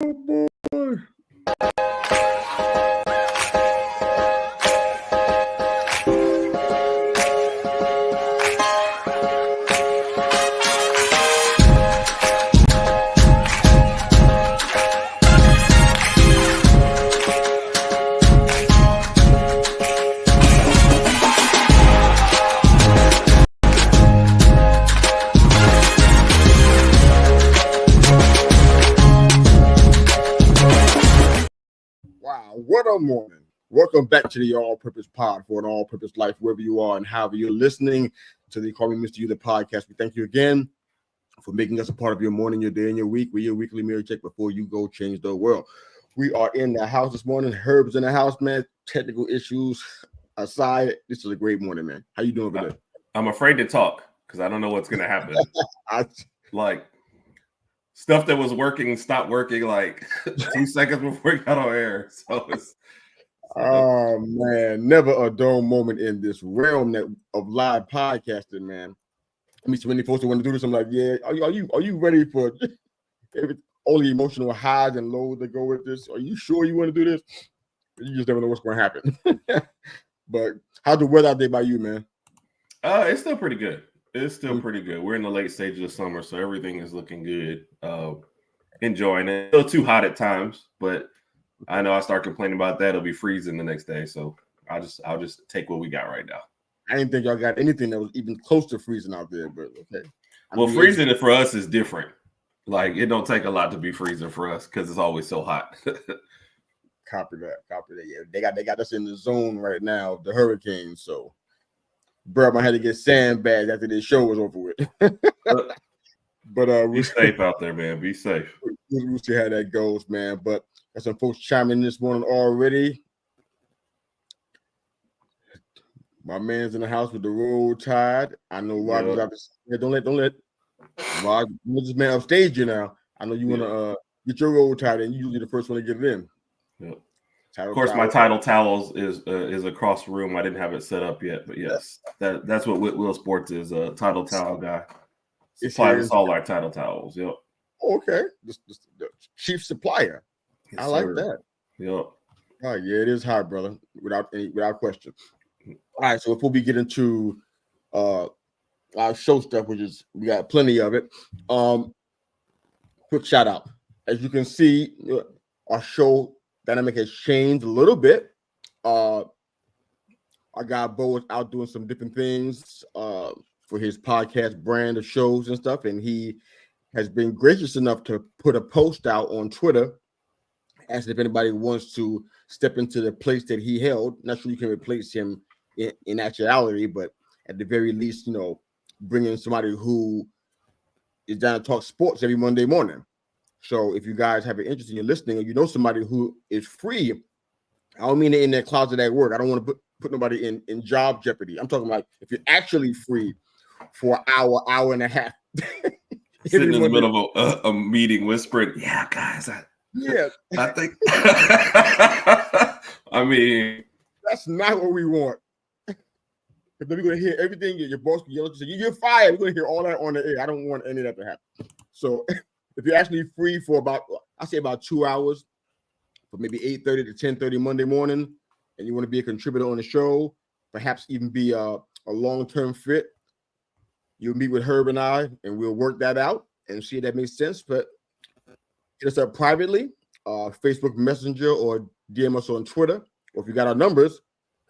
boy. Wow, what a morning. Welcome back to the All-Purpose Pod for an all-purpose life, wherever you are and however you're listening to the Call Me Mr. You, the podcast. We thank you again for making us a part of your morning, your day, and your week. We're your weekly mirror check before you go change the world. We are in the house this morning. Herb's in the house, man. Technical issues aside, this is a great morning, man. How you doing today? I'm afraid to talk because I don't know what's going to happen. Stuff that was working stopped working like 2 seconds before we got on air. Oh man, never a dull moment in this realm of live podcasting, man. I mean, so many folks that want to do this, I'm like, yeah, are you ready for all the emotional highs and lows that go with this? Are you sure you want to do this? You just never know what's going to happen. But how's the weather out there by you, man? It's still pretty good. It's still pretty good. We're in the late stages of summer, so everything is looking good. Enjoying it. Still too hot at times, but I know I start complaining about that. It'll be freezing the next day, so I'll just take what we got right now. I didn't think y'all got anything that was even close to freezing out there, but okay. Freezing for us is different. Like, it don't take a lot to be freezing for us because it's always so hot. Copy that. Yeah, they got us in the zone right now, the hurricane. So, bro, I had to get sandbagged after this show was over with. But be safe out there, man. Be safe. We'll see how that goes, man. But got some folks chiming in this morning already. My man's in the house with the Roll Tide. I know Roger's out there. Don't let Roger, this man upstage you now. I know you want to get your Roll Tide, and you're usually the first one to get it in. Yep. Of course, my title towels is across the room. I didn't have it set up yet, but yes, that's what Will Sports is, a title towel guy. Supplies us all our title towels. Yep. Okay, the chief supplier. Yes, I like sir. that. Yep. All right, yeah, it is hot, brother, without question. All right, so before we get into our show stuff, which is we got plenty of it. Quick shout out. As you can see, our show dynamic has changed a little bit. Our guy Bo is out doing some different things for his podcast brand of shows and stuff, and he has been gracious enough to put a post out on Twitter asking if anybody wants to step into the place that he held. Not sure you can replace him in actuality, but at the very least, bring in somebody who is down to talk sports every Monday morning. So if you guys have an interest in your listening, or you know somebody who is free, I don't mean it in their closet at work. I don't want to put nobody in job jeopardy. I'm talking like if you're actually free for an hour and a half. Sitting in the middle of a meeting whispering, yeah, guys, I think I mean, that's not what we want. Because then we're going to hear everything. Your boss can yell at you, say, you're fired. We're going to hear all that on the air. I don't want any of that to happen. So if you're actually free for about 2 hours, from maybe 8:30 to 10:30 Monday morning, and you want to be a contributor on the show, perhaps even be a long-term fit, you'll meet with Herb and I, and we'll work that out and see if that makes sense. But hit us up privately, Facebook Messenger, or DM us on Twitter. Or if you got our numbers,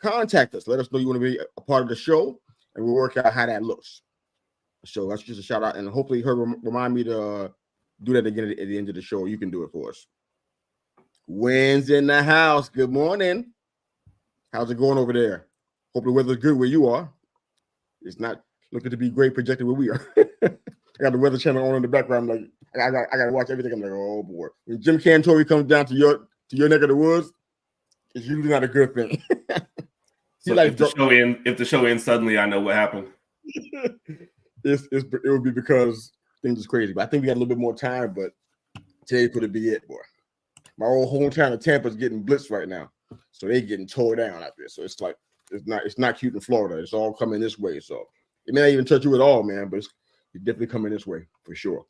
contact us. Let us know you want to be a part of the show, and we'll work out how that looks. So that's just a shout out, and hopefully Herb remind me to do that again at the end of the show. You can do it for us. Wynn's in the house. Good morning. How's it going over there? Hope the weather's good where you are. It's not looking to be great projected where we are. I got the weather channel on in the background. I'm like, I got to watch everything. I'm like, oh boy. When Jim Cantori comes down to your neck of the woods, it's usually not a good thing. So if the show ends suddenly, I know what happened. It would be because things is crazy. But I think we got a little bit more time. But today could be it, boy. My old hometown of Tampa is getting blitzed right now, so they're getting tore down out there. So it's like it's not cute in Florida. It's all coming this way. So it may not even touch you at all, man, but it's definitely coming this way for sure.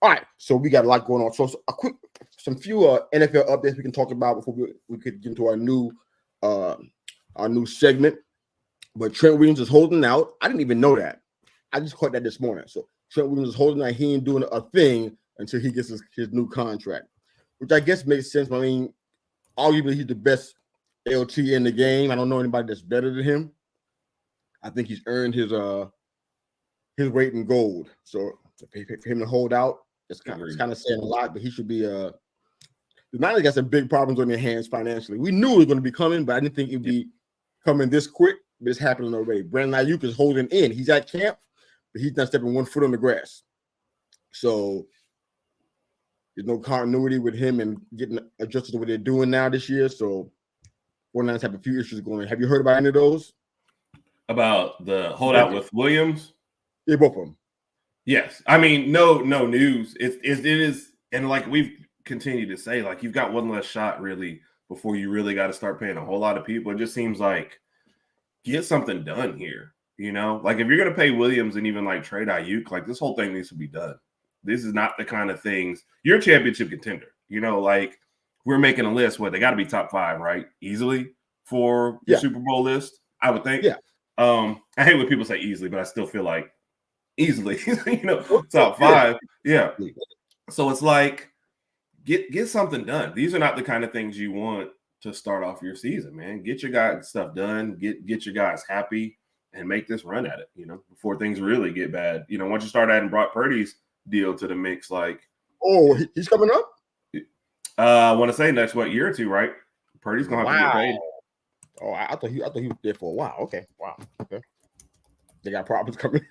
All right, so we got a lot going on. So some few NFL updates we can talk about before we could get into our new segment. But Trent Williams is holding out. I didn't even know that. I just caught that this morning. So Trent Williams is holding out. He ain't doing a thing until he gets his new contract, which I guess makes sense. I mean, arguably he's the best LT in the game. I don't know anybody that's better than him. I think he's earned his weight in gold. So for him to hold out, it's kind of saying a lot. But he should be. The Niners got some big problems on their hands financially. We knew it was going to be coming, but I didn't think it'd be coming this quick. But it's happening already. Brandon Ayuk is holding in. He's at camp, but he's not stepping 1 foot on the grass. So there's no continuity with him and getting adjusted to what they're doing now this year. So 49ers have a few issues going on. Have you heard about any of those? About the holdout with Williams? Yeah, both of them. Yes. I mean, no news. It is, and like we've continued to say, like you've got one less shot really before you really got to start paying a whole lot of people. It just seems like get something done here. You know, like if you're going to pay Williams and even like trade Ayuk, like this whole thing needs to be done. This is not the kind of things you're a championship contender. You know, like we're making a list. What they got to be top 5, right? Easily for the Super Bowl list, I would think. Yeah. I hate when people say easily, but I still feel like easily, you know, top 5. Yeah. So it's like get something done. These are not the kind of things you want to start off your season, man. Get your guys stuff done. Get your guys happy and make this run at it. You know, before things really get bad. You know, once you start adding Brock Purdy's deal to the mix, like he's coming up. I want to say next year or two, right? Purdy's gonna have to get paid. Oh, I thought he was there for a while. Okay, wow. Okay, they got problems coming.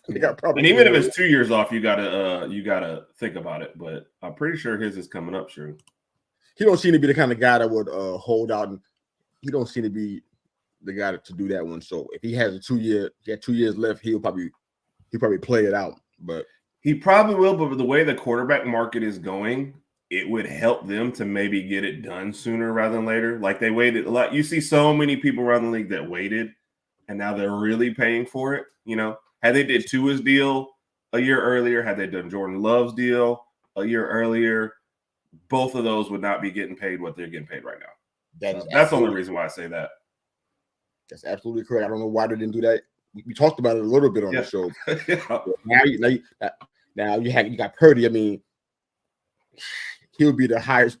They got problems. And even if it's 2 years off, you gotta think about it. But I'm pretty sure his is coming up. Sure. He don't seem to be the kind of guy that would hold out, and he don't seem to be the guy to do that one. So if he has a 2 year, he had 2 years left, he'll probably play it out. But he probably will. But the way the quarterback market is going, it would help them to maybe get it done sooner rather than later. Like they waited a lot. You see so many people around the league that waited, and now they're really paying for it. You know, had they did Tua's deal a year earlier, had they done Jordan Love's deal a year earlier, both of those would not be getting paid what they're getting paid right now. That's the only reason why I say that. That's absolutely correct. I don't know why they didn't do that. We talked about it a little bit on the show. Now you got Purdy. I mean, he'll be the highest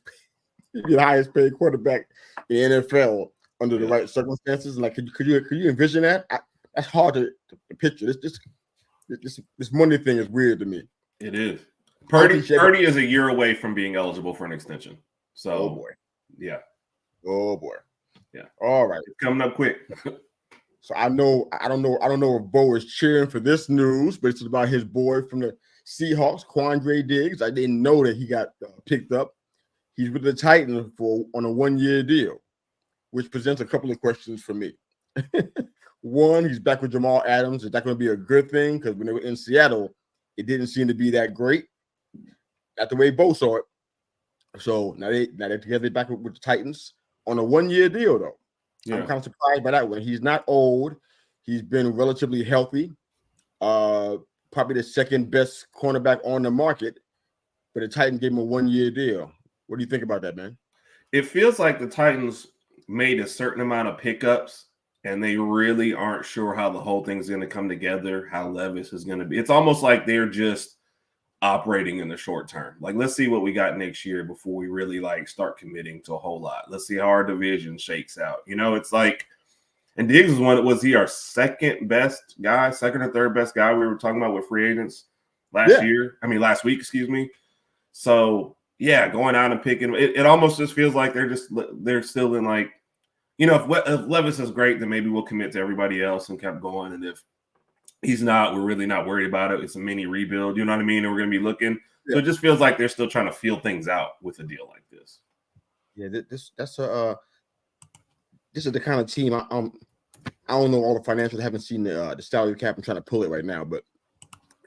paid quarterback in the NFL under the right circumstances. Like, could you envision that? That's hard to picture. This money thing is weird to me. It is. Purdy is a year away from being eligible for an extension. So, oh boy, yeah. Oh boy, yeah. All right, it's coming up quick. So I don't know if Bo is cheering for this news, but it's about his boy from the Seahawks, Quandre Diggs. I didn't know that he got picked up. He's with the Titans on a 1-year deal, which presents a couple of questions for me. One, he's back with Jamal Adams. Is that going to be a good thing? Because when they were in Seattle, it didn't seem to be that great. Not the way Bo saw it. So now they're together back with the Titans on a 1-year deal, though. Yeah. I'm kind of surprised by that one. He's not old. He's been relatively healthy. Probably the second best cornerback on the market. But the Titans gave him a 1-year deal. What do you think about that, man? It feels like the Titans made a certain amount of pickups, and they really aren't sure how the whole thing's going to come together, how Levis is going to be. It's almost like they're just operating in the short term. Like, let's see what we got next year before we really start committing to a whole lot. Let's see how our division shakes out. You know, it's like, and Diggs was he our second or third best guy we were talking about with free agents last week, excuse me. So yeah, going out and picking it almost just feels like they're still in like, you know, if Levis is great, then maybe we'll commit to everybody else and kept going. And if he's not, we're really not worried about it. It's a mini rebuild, you know what I mean? And we're going to be looking. Yeah. So it just feels like they're still trying to feel things out with a deal like this. Yeah, this is the kind of team I don't know all the financials. I haven't seen the salary cap. I'm trying to pull it right now, but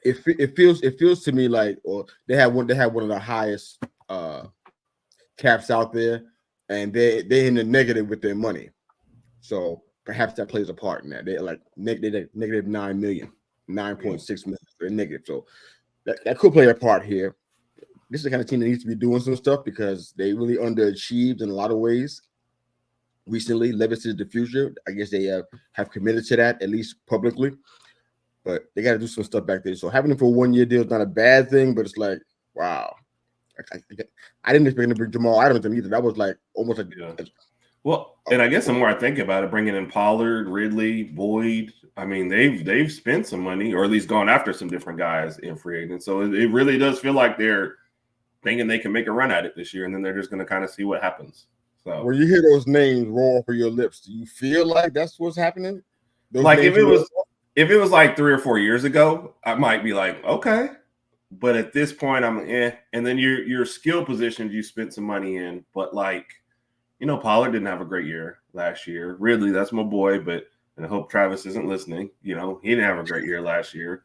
it feels to me like, or they have one of the highest caps out there, and they're in the negative with their money. So perhaps that plays a part in that. They're like negative $9 million, 9.6 million. They're negative. So that could play a part here. this is the kind of team that needs to be doing some stuff because they really underachieved in a lot of ways. Recently, Levis is the future. I guess they have committed to that, at least publicly. But they got to do some stuff back there. So having him for a 1-year deal is not a bad thing, but it's like, wow. I didn't expect to bring Jamal Adams in either. That was like almost like well, and I guess the more I think about it, bringing in Pollard, Ridley, Boyd, I mean, they've spent some money, or at least gone after some different guys in free agents. So it really does feel like they're thinking they can make a run at it this year, and then they're just going to kind of see what happens. So when you hear those names roll off of your lips, do you feel like that's what's happening? Those like if it was like 3 or 4 years ago, I might be like, okay. But at this point, I'm and then your skill positions you spent some money in, but like, Pollard didn't have a great year last year. Ridley, that's my boy, but and I hope Travis isn't listening. He didn't have a great year last year.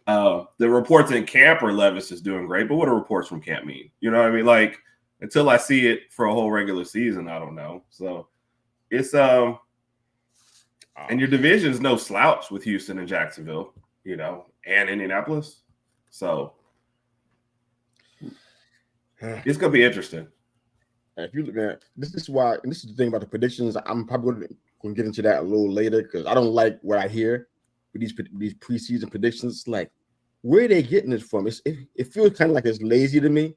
The reports in camp are Levis is doing great, but what do reports from camp mean? You know what I mean? Like, until I see it for a whole regular season, I don't know. So it's and your division's no slouch with Houston and Jacksonville, and Indianapolis. So it's gonna be interesting. If you look at this is why, and this is the thing about the predictions. I'm probably going to get into that a little later because I don't like what I hear with these preseason predictions. Like, where are they getting this from? It feels kind of like it's lazy to me,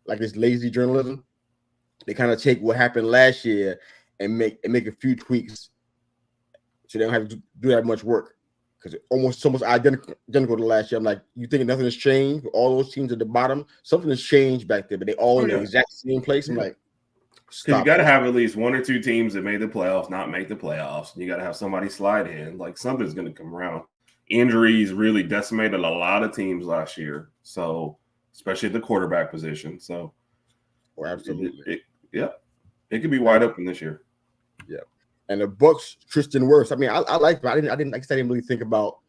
like it's lazy journalism. They kind of take what happened last year and make a few tweaks, so they don't have to do that much work because it's almost identical to last year. I'm like, you think nothing has changed? All those teams at the bottom, something has changed back there, but they all in the exact same place. I'm like. Because you got to have at least 1 or 2 teams that made the playoffs, not make the playoffs. And you got to have somebody slide in. Like, something's going to come around. Injuries really decimated a lot of teams last year. So, especially at the quarterback position. So, absolutely. It could be wide open this year. Yeah. And the Bucks, Tristan Wirfs. I mean, I like him. I didn't really think about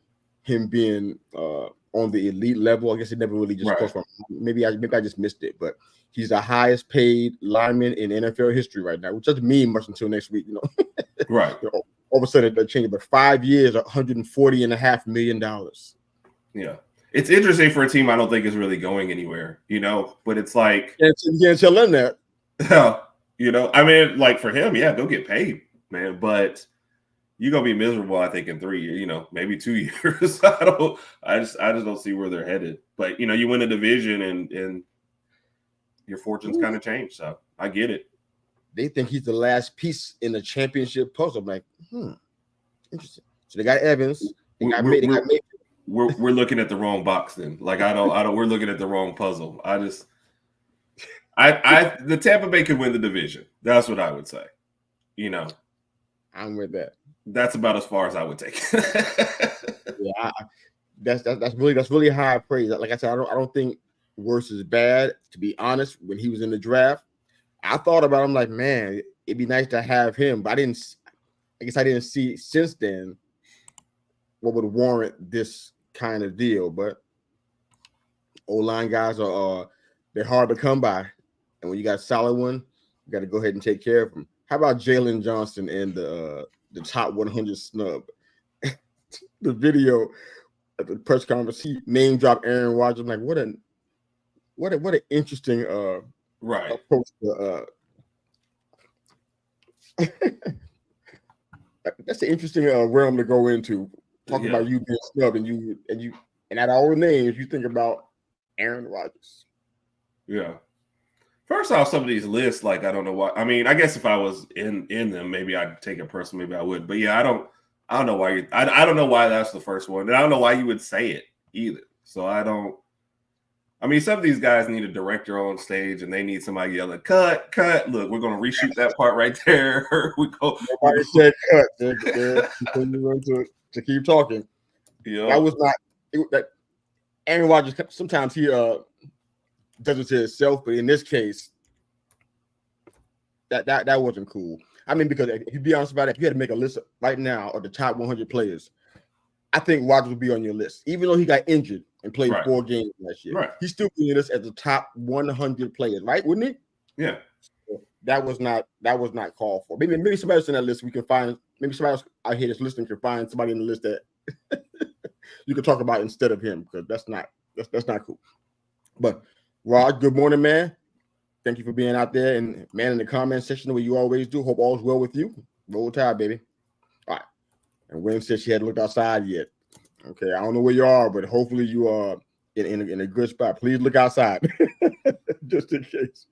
him being on the elite level. I guess it never really just crossed my mind. Maybe I just missed it, but he's the highest paid lineman in NFL history right now, which doesn't mean much until next week, Right. All of a sudden that changed, but 5 years, $140.5 million. Yeah. It's interesting for a team I don't think is really going anywhere, but it's like you can't tell them that. I mean, like for him, go get paid, man. But you're gonna be miserable, I think, in 3 years, maybe 2 years. I just don't see where they're headed. But you win a division and your fortunes kind of change. So I get it. They think he's the last piece in the championship puzzle. I'm like, interesting. So they got Evans. We're looking at the wrong box then. Like we're looking at the wrong puzzle. The Tampa Bay could win the division. That's what I would say. I'm with that. That's about as far as I would take it. Yeah, that's really high praise. Like I said, I don't think Wirfs is bad. To be honest, when he was in the draft, I thought about him like, man, it'd be nice to have him, but I didn't see since then what would warrant this kind of deal. But O-line guys they're hard to come by, and when you got a solid one, you got to go ahead and take care of them. How about Jalen Johnson and the top 100 snub? The video at the press conference, he name dropped Aaron Rodgers. I'm like, what an interesting approach to that's an interesting realm to go into. Talking about you being snubbed and out of all the names, you think about Aaron Rodgers. Yeah. First off, some of these lists, like, I don't know why. I mean, I guess if I was in them, maybe I'd take it personally, maybe I would. But yeah, I don't know why I don't know why that's the first one. And I don't know why you would say it either. So I mean, some of these guys need a director on stage and they need somebody yelling, cut. Look, we're going to reshoot that part right there. Nobody said cut. They're continuing to keep talking. Yeah. That was not that Aaron Rodgers. Sometimes he does it to himself, but in this case, that wasn't cool. I mean, because if you be honest about it, if you had to make a list right now of the top 100 players, I think Rodgers would be on your list, even though he got injured and played 4 games last year. Right. He's still being this as the top 100 players, right? Wouldn't he? Yeah. So that was not called for. Maybe somebody else in that list we can find. Maybe somebody else out here that's listening can find somebody in the list that you can talk about instead of him, because that's not cool. But Rod, good morning, man. Thank you for being out there and man in the comment section the way you always do. Hope all's well with you. Roll Tide, baby. All right. And Wynn said she hadn't looked outside yet. Okay, I don't know where you are, but hopefully you are in a good spot. Please look outside, just in case.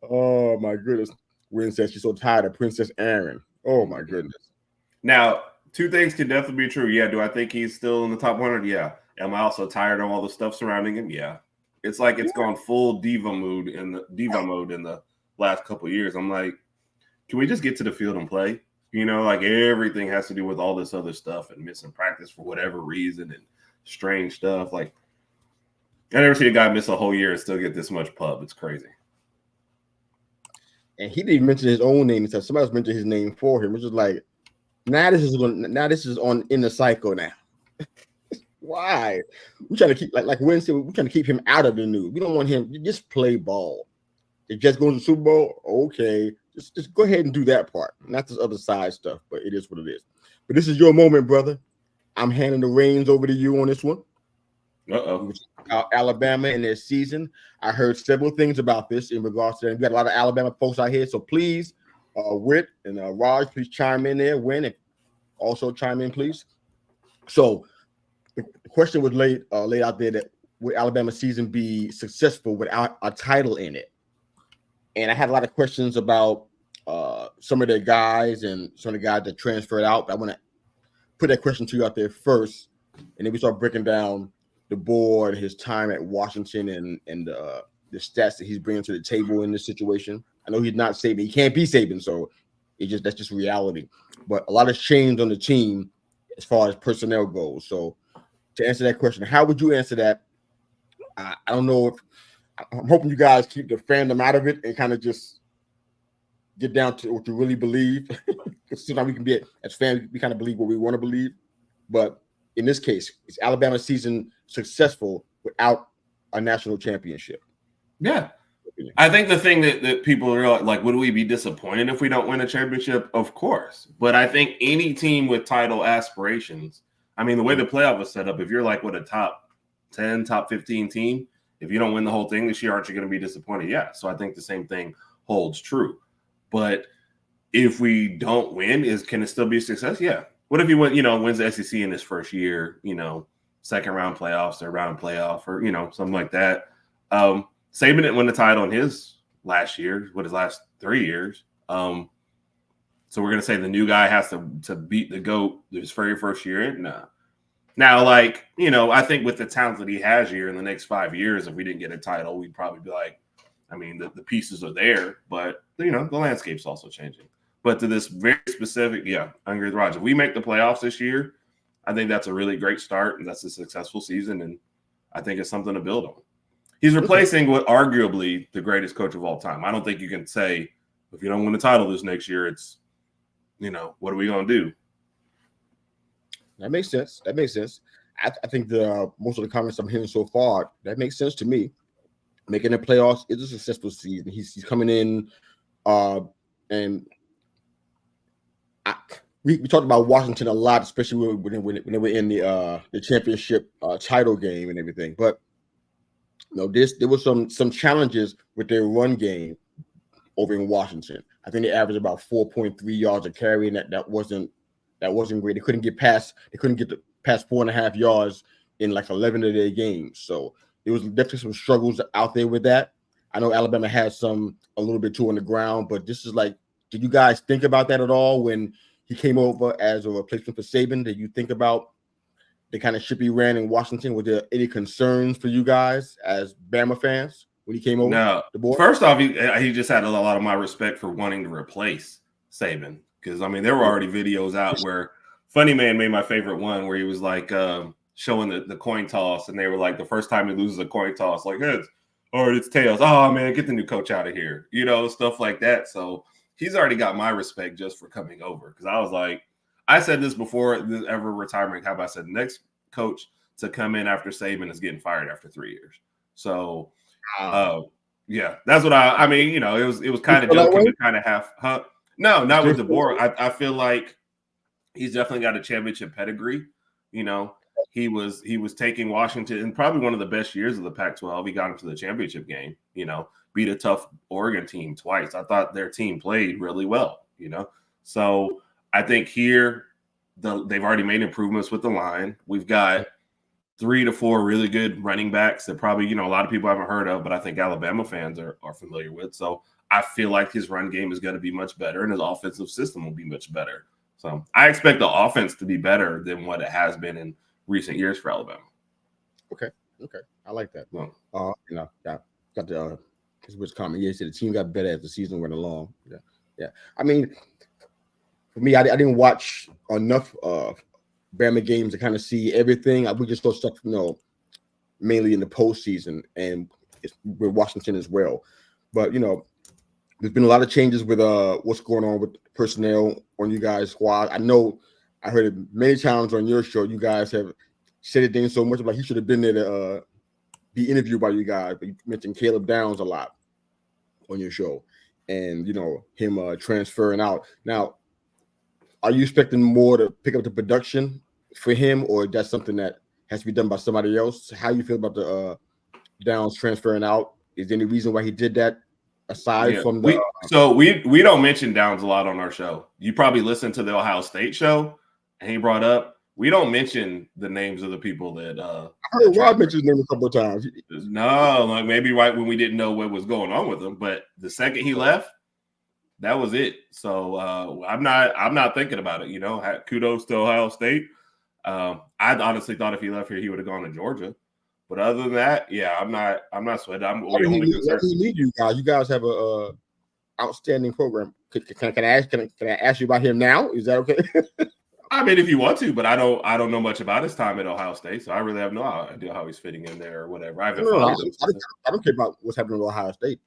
Oh my goodness. Wynn says she's so tired of Princess Aaron. Oh my goodness. Now, two things can definitely be true. Yeah, do I think he's still in the top 100? Yeah. Am I also tired of all the stuff surrounding him? Yeah. It's like it's gone full diva mode in the last couple of years. I'm like, can we just get to the field and play? Like everything has to do with all this other stuff and missing practice for whatever reason and strange stuff. Like, I never seen a guy miss a whole year and still get this much pub. It's crazy. And he didn't even mention his own name. He said somebody else mentioned his name for him. It's just like, now this is on in the cycle now. Why? We trying to keep like Wednesday. We're trying to keep him out of the news. We don't want him to just play ball. If Jets going to the Super Bowl, okay, just go ahead and do that part, not this other side stuff. But it is what it is. But this is your moment, brother. I'm handing the reins over to you on this one. Alabama in their season. I heard several things about this in regards to that. We got a lot of Alabama folks out here, so please, Whit and Raj, please chime in there. Win it. Also chime in, please. So. The question was laid out there that would Alabama season be successful without a title in it? And I had a lot of questions about some of their guys and some of the guys that transferred out. But I want to put that question to you out there first, and then we start breaking down the board, his time at Washington, and the stats that he's bringing to the table in this situation. I know he's not Saban; he can't be Saban, so that's just reality. But a lot has changed on the team as far as personnel goes. So. To answer that question, how would you answer that? I don't know if I'm hoping you guys keep the fandom out of it and kind of just get down to what you really believe. Because sometimes we can be as fans, we kind of believe what we want to believe. But in this case, is Alabama season successful without a national championship? Yeah. I think the thing that people are like, would we be disappointed if we don't win a championship? Of course. But I think any team with title aspirations, I mean, the way the playoff is set up, if you're like with a top 10, top 15 team, if you don't win the whole thing this year, aren't you going to be disappointed? Yeah. So I think the same thing holds true. But if we don't win, can it still be a success? Yeah. What if he wins the SEC in his first year, second round playoffs, third round playoff, or, something like that. Saban didn't win the title in his last 3 years. So we're going to say the new guy has to beat the GOAT his very first year? No. Now, I think with the talent that he has here in the next 5 years, if we didn't get a title, we'd probably be like, I mean, the pieces are there, but, the landscape's also changing. But to this very specific, yeah, I agree with Roger. If we make the playoffs this year, I think that's a really great start, and that's a successful season, and I think it's something to build on. He's replacing what arguably the greatest coach of all time. I don't think you can say, if you don't win the title this next year, it's, what are we going to do? That makes sense. I think most of the comments I'm hearing so far, that makes sense to me. Making the playoffs is a successful season. He's coming in, and we talked about Washington a lot, especially when they were in the championship title game and everything. But there was some challenges with their run game over in Washington. I think they averaged about 4.3 yards a carry, and that wasn't great. They couldn't get past 4.5 yards in like 11 of their games. So there was definitely some struggles out there with that. I know Alabama had a little bit too on the ground, but this is like, did you guys think about that at all when he came over as a replacement for Saban? Did you think about the kind of ship he ran in Washington? Were there any concerns for you guys as Bama fans when he came over? No. The board? First off, he just had a lot of my respect for wanting to replace Saban, because I mean there were already videos out where Funny Man made my favorite one where he was like showing the coin toss, and they were like, the first time he loses a coin toss, like heads or it's tails. Oh man, get the new coach out of here, stuff like that. So he's already got my respect just for coming over, because I was like, I said this before this ever retirement cap. I said next coach to come in after Saban is getting fired after 3 years. So, yeah, that's what I mean. It was kind of joking, but kind of half. Huh? No, not with the board. I feel like he's definitely got a championship pedigree. He he was taking Washington in probably one of the best years of the Pac-12. He got him to the championship game, beat a tough Oregon team twice. I thought their team played really well, So I think here they've already made improvements with the line. We've got 3 to 4 really good running backs that probably, a lot of people haven't heard of, but I think Alabama fans are familiar with. So I feel like his run game is going to be much better and his offensive system will be much better. So I expect the offense to be better than what it has been in recent years for Alabama. Okay. I like that. Well, got the his comment. Yeah, he said the team got better as the season went along. Yeah. I mean, for me, I didn't watch enough Bama games to kind of see everything. We just saw stuff, mainly in the postseason and with Washington as well. But there's been a lot of changes with what's going on with personnel on you guys' squad. I know I heard it many times on your show. You guys have said it then so much about he should have been there to be interviewed by you guys. But you mentioned Caleb Downs a lot on your show, and him transferring out. Now, are you expecting more to pick up the production for him, or that's something that has to be done by somebody else? How you feel about the Downs transferring out? Is there any reason why he did that? Aside from the we don't mention Downs a lot on our show. You probably listened to the Ohio State show, and he brought up we don't mention the names of the people that I heard Rob mention his name a couple of times. No, like maybe right when we didn't know what was going on with him, but the second he left, that was it. So I'm not thinking about it. Kudos to Ohio State. I honestly thought if he left here, he would have gone to Georgia. But other than that, yeah, I'm not sweating. Why do he need you guys? You guys have a outstanding program. Can I ask you about him now? Is that okay? I mean, if you want to, but I don't know much about his time at Ohio State, so I really have no idea how he's fitting in there or whatever. I don't care about what's happening with Ohio State.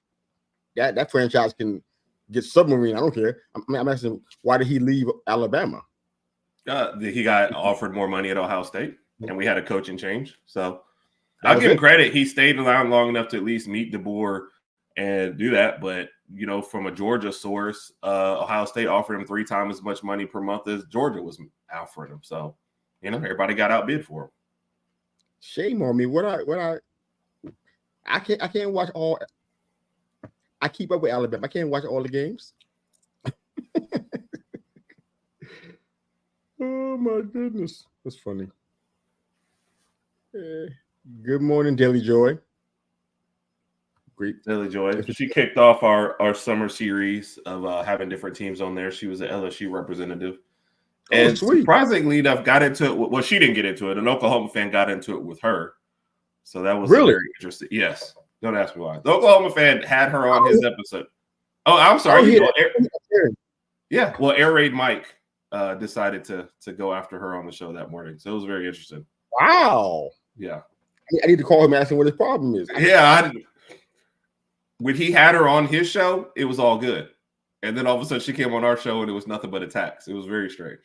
That franchise can get submarine. I don't care. I'm asking, why did he leave Alabama? He got offered more money at Ohio State, and we had a coaching change. So I'll give him credit. He stayed around long enough to at least meet DeBoer and do that. But, from a Georgia source, Ohio State offered him 3 times as much money per month as Georgia was offering him. So, everybody got outbid for him. Shame on me. I can't watch all. I keep up with Alabama. I can't watch all the games. Oh, my goodness. That's funny. Good morning, Daily Joy. Great. Daily Joy. She kicked off our summer series of having different teams on there. She was an LSU representative. And surprisingly enough, got into it. Well, she didn't get into it. An Oklahoma fan got into it with her. So that was very interesting. Yes. Don't ask me why. The Oklahoma fan had her on his episode. Oh, I'm sorry. Yeah. Well, Air Raid Mike decided to go after her on the show that morning. So it was very interesting. Wow. Yeah. I need to call him and ask him what his problem is. Yeah. When he had her on his show, it was all good. And then all of a sudden she came on our show and it was nothing but attacks. It was very strange.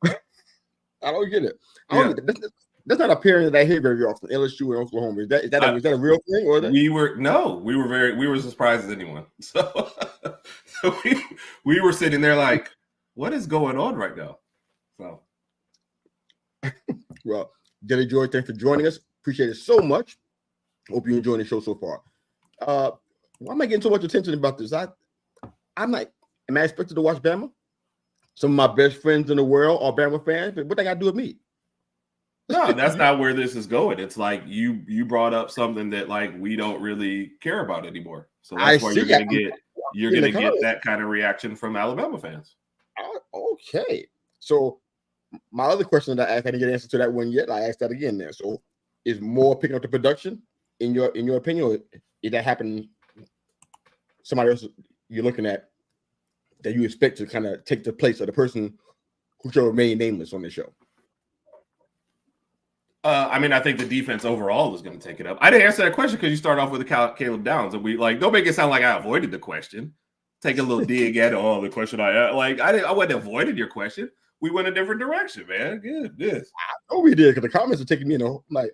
I don't get it. That's not a pairing that I hear very often. LSU and Oklahoma. Is that a real thing? Or we were as surprised as anyone. So we were sitting there like, what is going on right now? So well, Daily Joy, thanks for joining us. Appreciate it so much. Hope you're enjoying the show so far. Why am I getting so much attention about this? Am I expected to watch Bama? Some of my best friends in the world are Bama fans, but what they got to do with me? No, that's not where this is going. It's like you brought up something that like we don't really care about anymore. So that's why you're gonna get that kind of reaction from Alabama fans. Okay. So my other question that I asked, I didn't get an answer to that one yet. I asked that again there. So is more picking up the production in your opinion, or is that happening? Somebody else you're looking at that you expect to kind of take the place of the person who shall remain nameless on the show? I mean, I think the defense overall is going to take it up. I didn't answer that question because you start off with the Caleb Downs, and don't make it sound like I avoided the question. Take a little dig at the question I wasn't avoiding your question. We went a different direction, man. Goodness. I know we did because the comments are taking me. I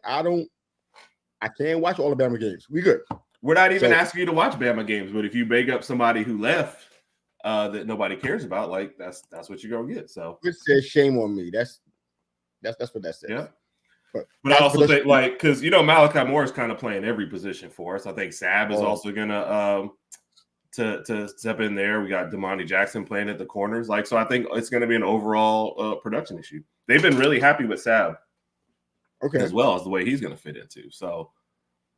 can't watch all the Bama games. We good. We're not even asking you to watch Bama games, but if you bake up somebody who left that nobody cares about, that's what you're gonna get. So it says shame on me. That's what that says. Yeah. But I also think, like, because Malachi Moore is kind of playing every position for us. I think Sab is also gonna to step in there. We got Damani Jackson playing at the corners, like, so I think it's going to be an overall production issue. They've been really happy with Sab, as well as the way he's going to fit into. So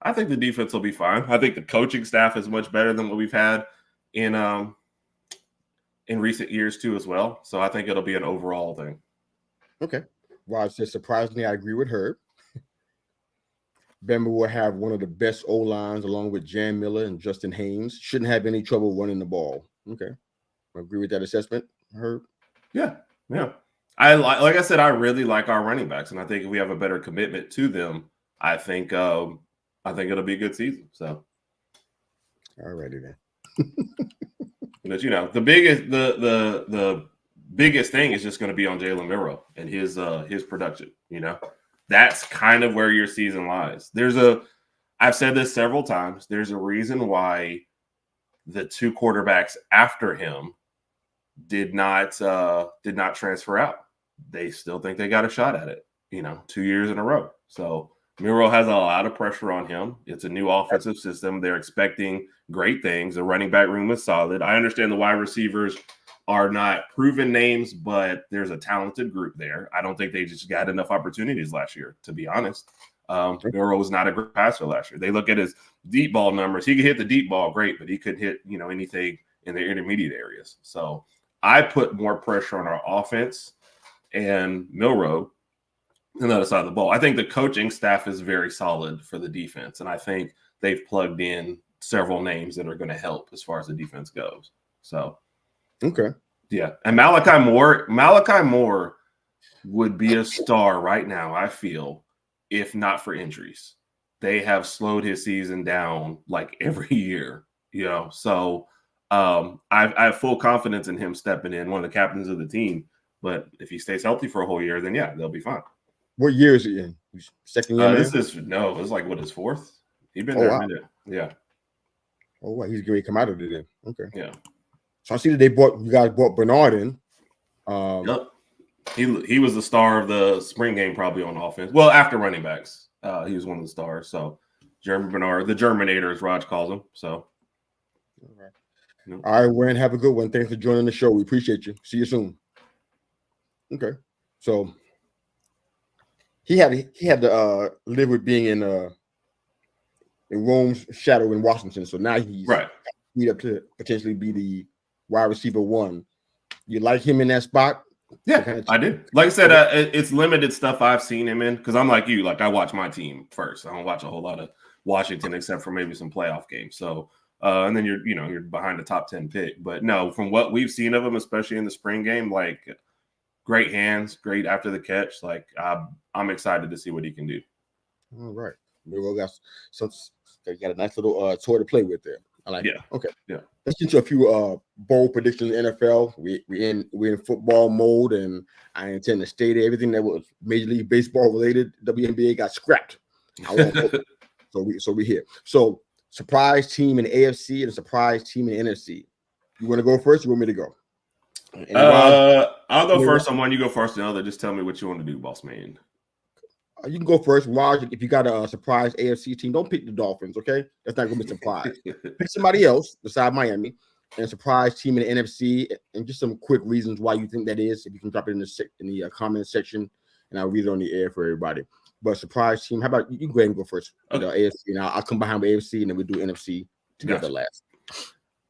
I think the defense will be fine. I think the coaching staff is much better than what we've had in recent years too, as well. So I think it'll be an overall thing. Okay. Well, says surprisingly, I agree with her. Bama will have one of the best O-lines along with Jan Miller and Justin Haynes. Shouldn't have any trouble running the ball. Okay. I agree with that assessment, Herb. Yeah. Like I said, I really like our running backs, and I think if we have a better commitment to them, I think it'll be a good season. So all righty then. But the biggest thing is just going to be on Jalen Milroe and his production. That's kind of where your season lies. I've said this several times. There's a reason why the two quarterbacks after him did not transfer out. They still think they got a shot at it, 2 years in a row. So Milroe has a lot of pressure on him. It's a new offensive system. They're expecting great things. The running back room is solid. I understand the wide receivers are not proven names, but there's a talented group there. I don't think they just got enough opportunities last year, to be honest. Milroe was not a great passer last year. They look at his deep ball numbers. He could hit the deep ball great, but he couldn't hit, anything in the intermediate areas. So I put more pressure on our offense and Milroe on the other side of the ball. I think the coaching staff is very solid for the defense, and I think they've plugged in several names that are going to help as far as the defense goes. So okay. Yeah. And Malachi Moore would be a star right now, I feel, if not for injuries. They have slowed his season down like every year, So I have full confidence in him stepping in, one of the captains of the team. But if he stays healthy for a whole year, then yeah, they'll be fine. What year is he in? Second year? It's like his fourth. He's been there a minute. Yeah. Oh, wow. He's going to come out of it then. Okay. Yeah. So I see that you guys brought Bernard in. Yep. He was the star of the spring game, probably on offense. Well, after running backs, he was one of the stars. So Jeremy Bernard, the Germinator, as Raj calls him. So all right, Wayne, have a good one. Thanks for joining the show. We appreciate you. See you soon. Okay. So he had to live with being in Rome's shadow in Washington. So now he's right up to potentially be the wide receiver one. You like him in that spot? Yeah, I did. Like I said, it's limited stuff I've seen him in because I'm like you. Like I watch my team first. I don't watch a whole lot of Washington except for maybe some playoff games. So and then you're behind the top 10 pick. But no, from what we've seen of him, especially in the spring game, like great hands, great after the catch. Like I'm excited to see what he can do. All right, we got a nice little toy to play with there. I like it. Okay. Yeah. Let's get to a few bold predictions in the NFL. We're in football mode, and I intend to stay there. Everything that was Major League Baseball related, WNBA got scrapped. So we're here. So surprise team in the AFC and a surprise team in the NFC. You want to go first? Or you want me to go? I'll go first on one. You go first on the other. Just tell me what you want to do, boss man. You can go first. Raj, if you got a surprise AFC team, don't pick the Dolphins, okay? That's not going to be a surprise. Pick somebody else beside Miami and a surprise team in the NFC and just some quick reasons why you think that is. If you can drop it in the comment section, and I'll read it on the air for everybody. But surprise team, how about you go ahead and go first? Okay. AFC, and I'll come behind with AFC, and then we'll do NFC together last.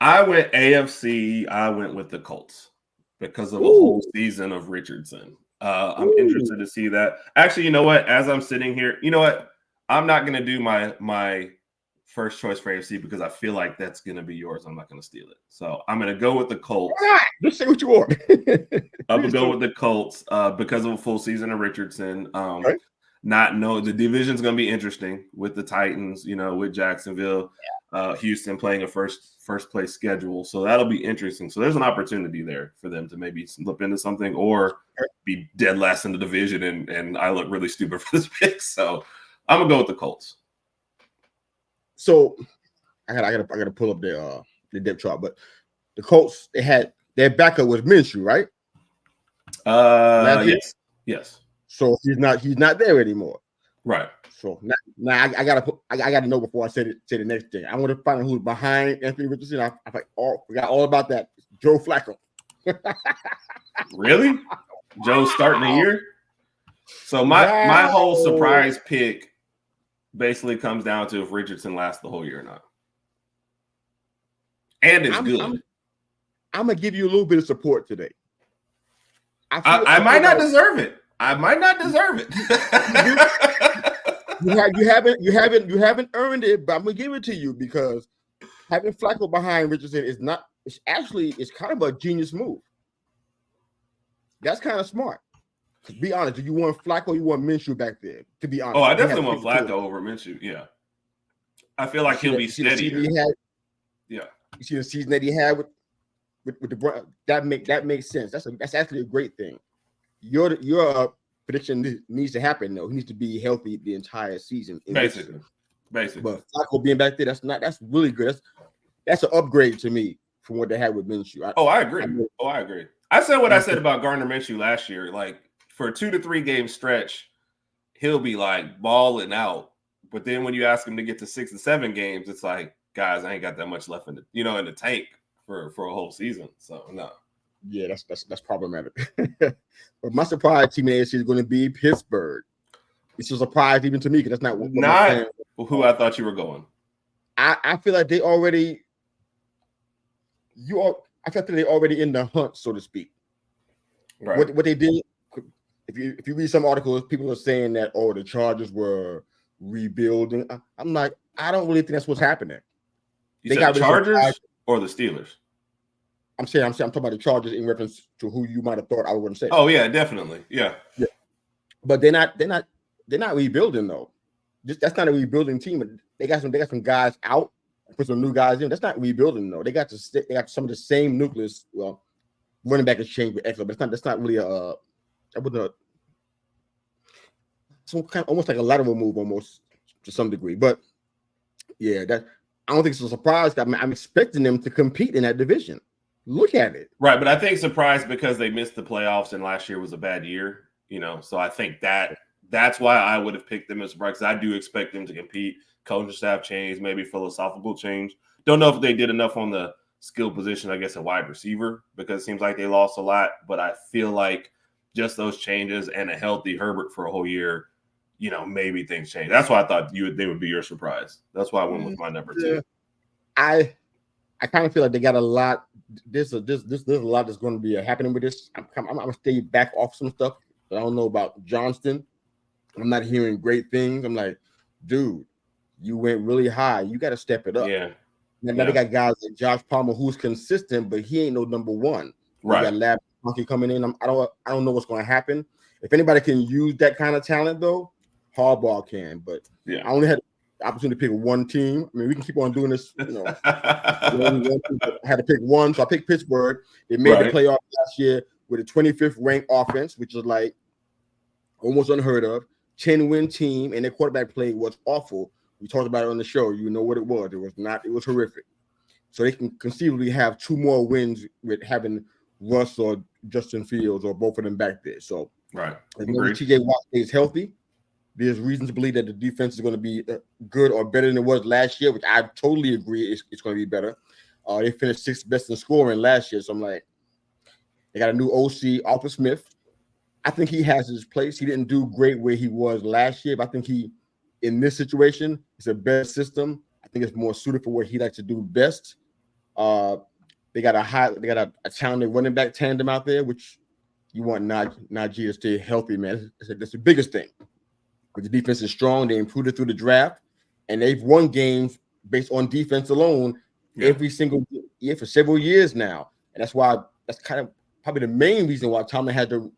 I went AFC. I went with the Colts because of a whole season of Richardson. I'm interested to see that. Actually, you know what? As I'm sitting here, you know what? I'm not going to do my first choice for AFC because I feel like that's going to be yours. I'm not going to steal it. So I'm going to go with the Colts. All right. Just say what you want. I'm going to go with the Colts because of a full season of Richardson. Right. The division's going to be interesting with the Titans, with Jacksonville, Houston playing a first place schedule. So that'll be interesting. So there's an opportunity there for them to maybe slip into something or be dead last in the division. And I look really stupid for this pick. So I'm going to go with the Colts. So I gotta pull up the depth chart, but the Colts, their backup was Minshew, right? Yes. So he's not there anymore. Right. So now I gotta know before I say the next thing. I want to find out who's behind Anthony Richardson. I forgot all about that. Joe Flacco. Really? Joe's starting the year? So my whole surprise pick basically comes down to if Richardson lasts the whole year or not. And it's good. I'm gonna give you a little bit of support today. I might not deserve it. I might not deserve it. you haven't earned it, but I'm gonna give it to you because having Flacco behind Richardson is not. It's kind of a genius move. That's kind of smart. To be honest, do you want Flacco or you want Minshew back there? To be honest, I definitely want Flacco over Minshew. Yeah, I feel like he'll be steadier. You see the season that he had with the that makes sense. That's actually a great thing. Your prediction needs to happen though. He needs to be healthy the entire season. Basically. But Flacco being back there, that's really good. That's an upgrade to me from what they had with Minshew. I agree. I agree. I said what I said about Gardner Minshew last year. Like for a 2 to 3 game stretch, he'll be like balling out. But then when you ask him to get to 6 and 7 games, it's like, guys, I ain't got that much left in the tank for a whole season. So no. Yeah, that's problematic. But my surprise team in the AFC is going to be Pittsburgh. It's a surprise even to me because that's not who I thought you were going. I feel like they already. I feel like they're already in the hunt, so to speak. Right. What they did, if you read some articles, people are saying that the Chargers were rebuilding. I'm like, I don't really think that's what's happening. They got the Chargers or the Steelers. I'm talking about the Chargers in reference to who you might have thought I was going to say. Oh yeah, definitely, yeah. But they're not rebuilding though. That's not a rebuilding team. They got some guys out, put some new guys in. That's not rebuilding though. They got some of the same nucleus. Well, running back has changed with Eckler, but that's not really some kind of almost like a lateral move almost to some degree. But yeah, I don't think it's a surprise. I'm expecting them to compete in that division. Look at it. Right, but I think surprised because they missed the playoffs and last year was a bad year, so I think that's why I would have picked them as surprise. I do expect them to compete. Coaching staff change, maybe philosophical change. Don't know if they did enough on the skill position, I guess, a wide receiver, because it seems like they lost a lot, but I feel like just those changes and a healthy Herbert for a whole year, maybe things change. That's why I thought they would be your surprise. That's why I went with my number 2. I kind of feel like they got a lot. There's a lot that's going to be happening with this. I'm gonna stay back off some stuff. I don't know about Johnston. I'm not hearing great things. I'm like, dude, you went really high. You got to step it up. Yeah. Now they got guys like Josh Palmer who's consistent, but he ain't no number one. Right. You got Lab Monkey coming in. I don't know what's going to happen. If anybody can use that kind of talent though, Harbaugh can. But I only had the opportunity to pick one team. I mean, we can keep on doing this. I had to pick one, so I picked Pittsburgh. They made the playoff last year with a 25th ranked offense, which is like almost unheard of. 10-win team, and their quarterback play was awful. We talked about it on the show. You know what it was. It was horrific. So they can conceivably have 2 more wins with having Russ or Justin Fields or both of them back there. So TJ Watt stays healthy. There's reason to believe that the defense is going to be good or better than it was last year, which I totally agree it's going to be better. They finished 6th best in scoring last year. So I'm like, they got a new OC, Arthur Smith. I think he has his place. He didn't do great where he was last year, but I think in this situation, it's a better system. I think it's more suited for what he likes to do best. They got a talented running back tandem out there, which you want Najee to stay healthy, man. That's the biggest thing. But the defense is strong. They improved it through the draft, and they've won games based on defense alone every single year for several years now. And that's kind of probably the main reason why Tomlin had the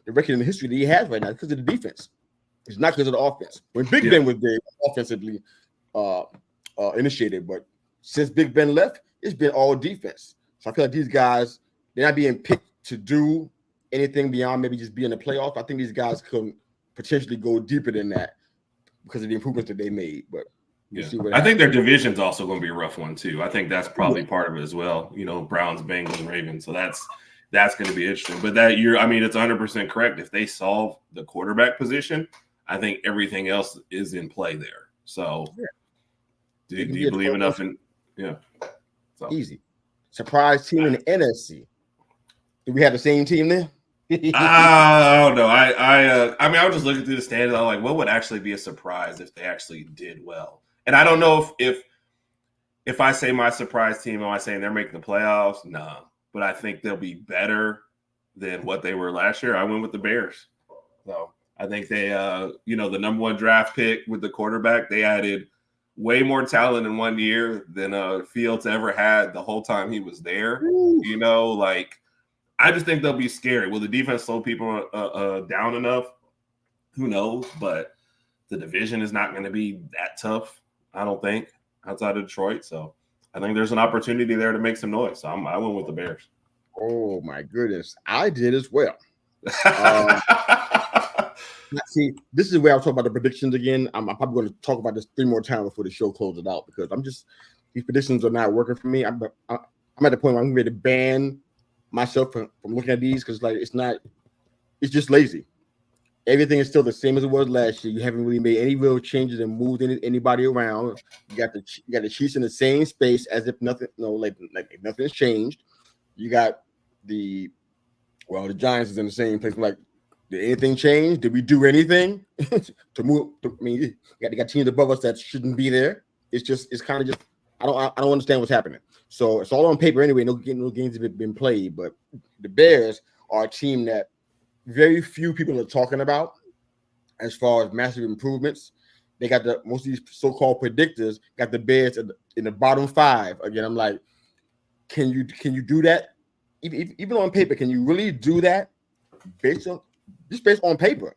record in the history that he has right now, because of the defense. It's not because of the offense. When Big Ben was there, offensively initiated, but since Big Ben left, it's been all defense. So I feel like these guys, they're not being picked to do anything beyond maybe just be in the playoff. I think these guys could potentially go deeper than that because of the improvements that they made. But I think their division's also going to be a rough one too. I think that's probably part of it as well. Browns, Bengals, and Ravens. So that's going to be interesting. But it's 100% correct. If they solve the quarterback position, I think everything else is in play there. So, do you a believe enough in? Yeah, so. Easy. Surprise team in the NFC. Do we have the same team there? I don't know. I mean, I was just looking through the standings. I'm like, what would actually be a surprise if they actually did well? And I don't know if I say my surprise team, am I saying they're making the playoffs? No, but I think they'll be better than what they were last year. I went with the Bears. So I think they, the number 1 draft pick with the quarterback, they added way more talent in 1 year than Fields ever had the whole time he was there. Ooh. I just think they'll be scary. Will the defense slow people down enough? Who knows? But the division is not going to be that tough, I don't think, outside of Detroit. So I think there's an opportunity there to make some noise. So I went with the Bears. Oh, my goodness. I did as well. See, this is where I'll talk about the predictions again. I'm probably going to talk about this 3 more times before the show closes out because these predictions are not working for me. I'm at the point where I'm ready to ban myself from looking at these because it's just lazy. Everything is still the same as it was last year. You haven't really made any real changes and moved anybody around. You got the Chiefs in the same space as if nothing, like nothing's changed. You got the Giants is in the same place. Like, did anything change? Did we do anything to move? You got teams above us that shouldn't be there. It's kind of just I don't understand what's happening. So it's all on paper anyway. No games have been played, but the Bears are a team that very few people are talking about as far as massive improvements. They got most of these so-called predictors got the Bears in the bottom 5. Again, I'm like, can you do that? Even on paper, can you really do that based on paper?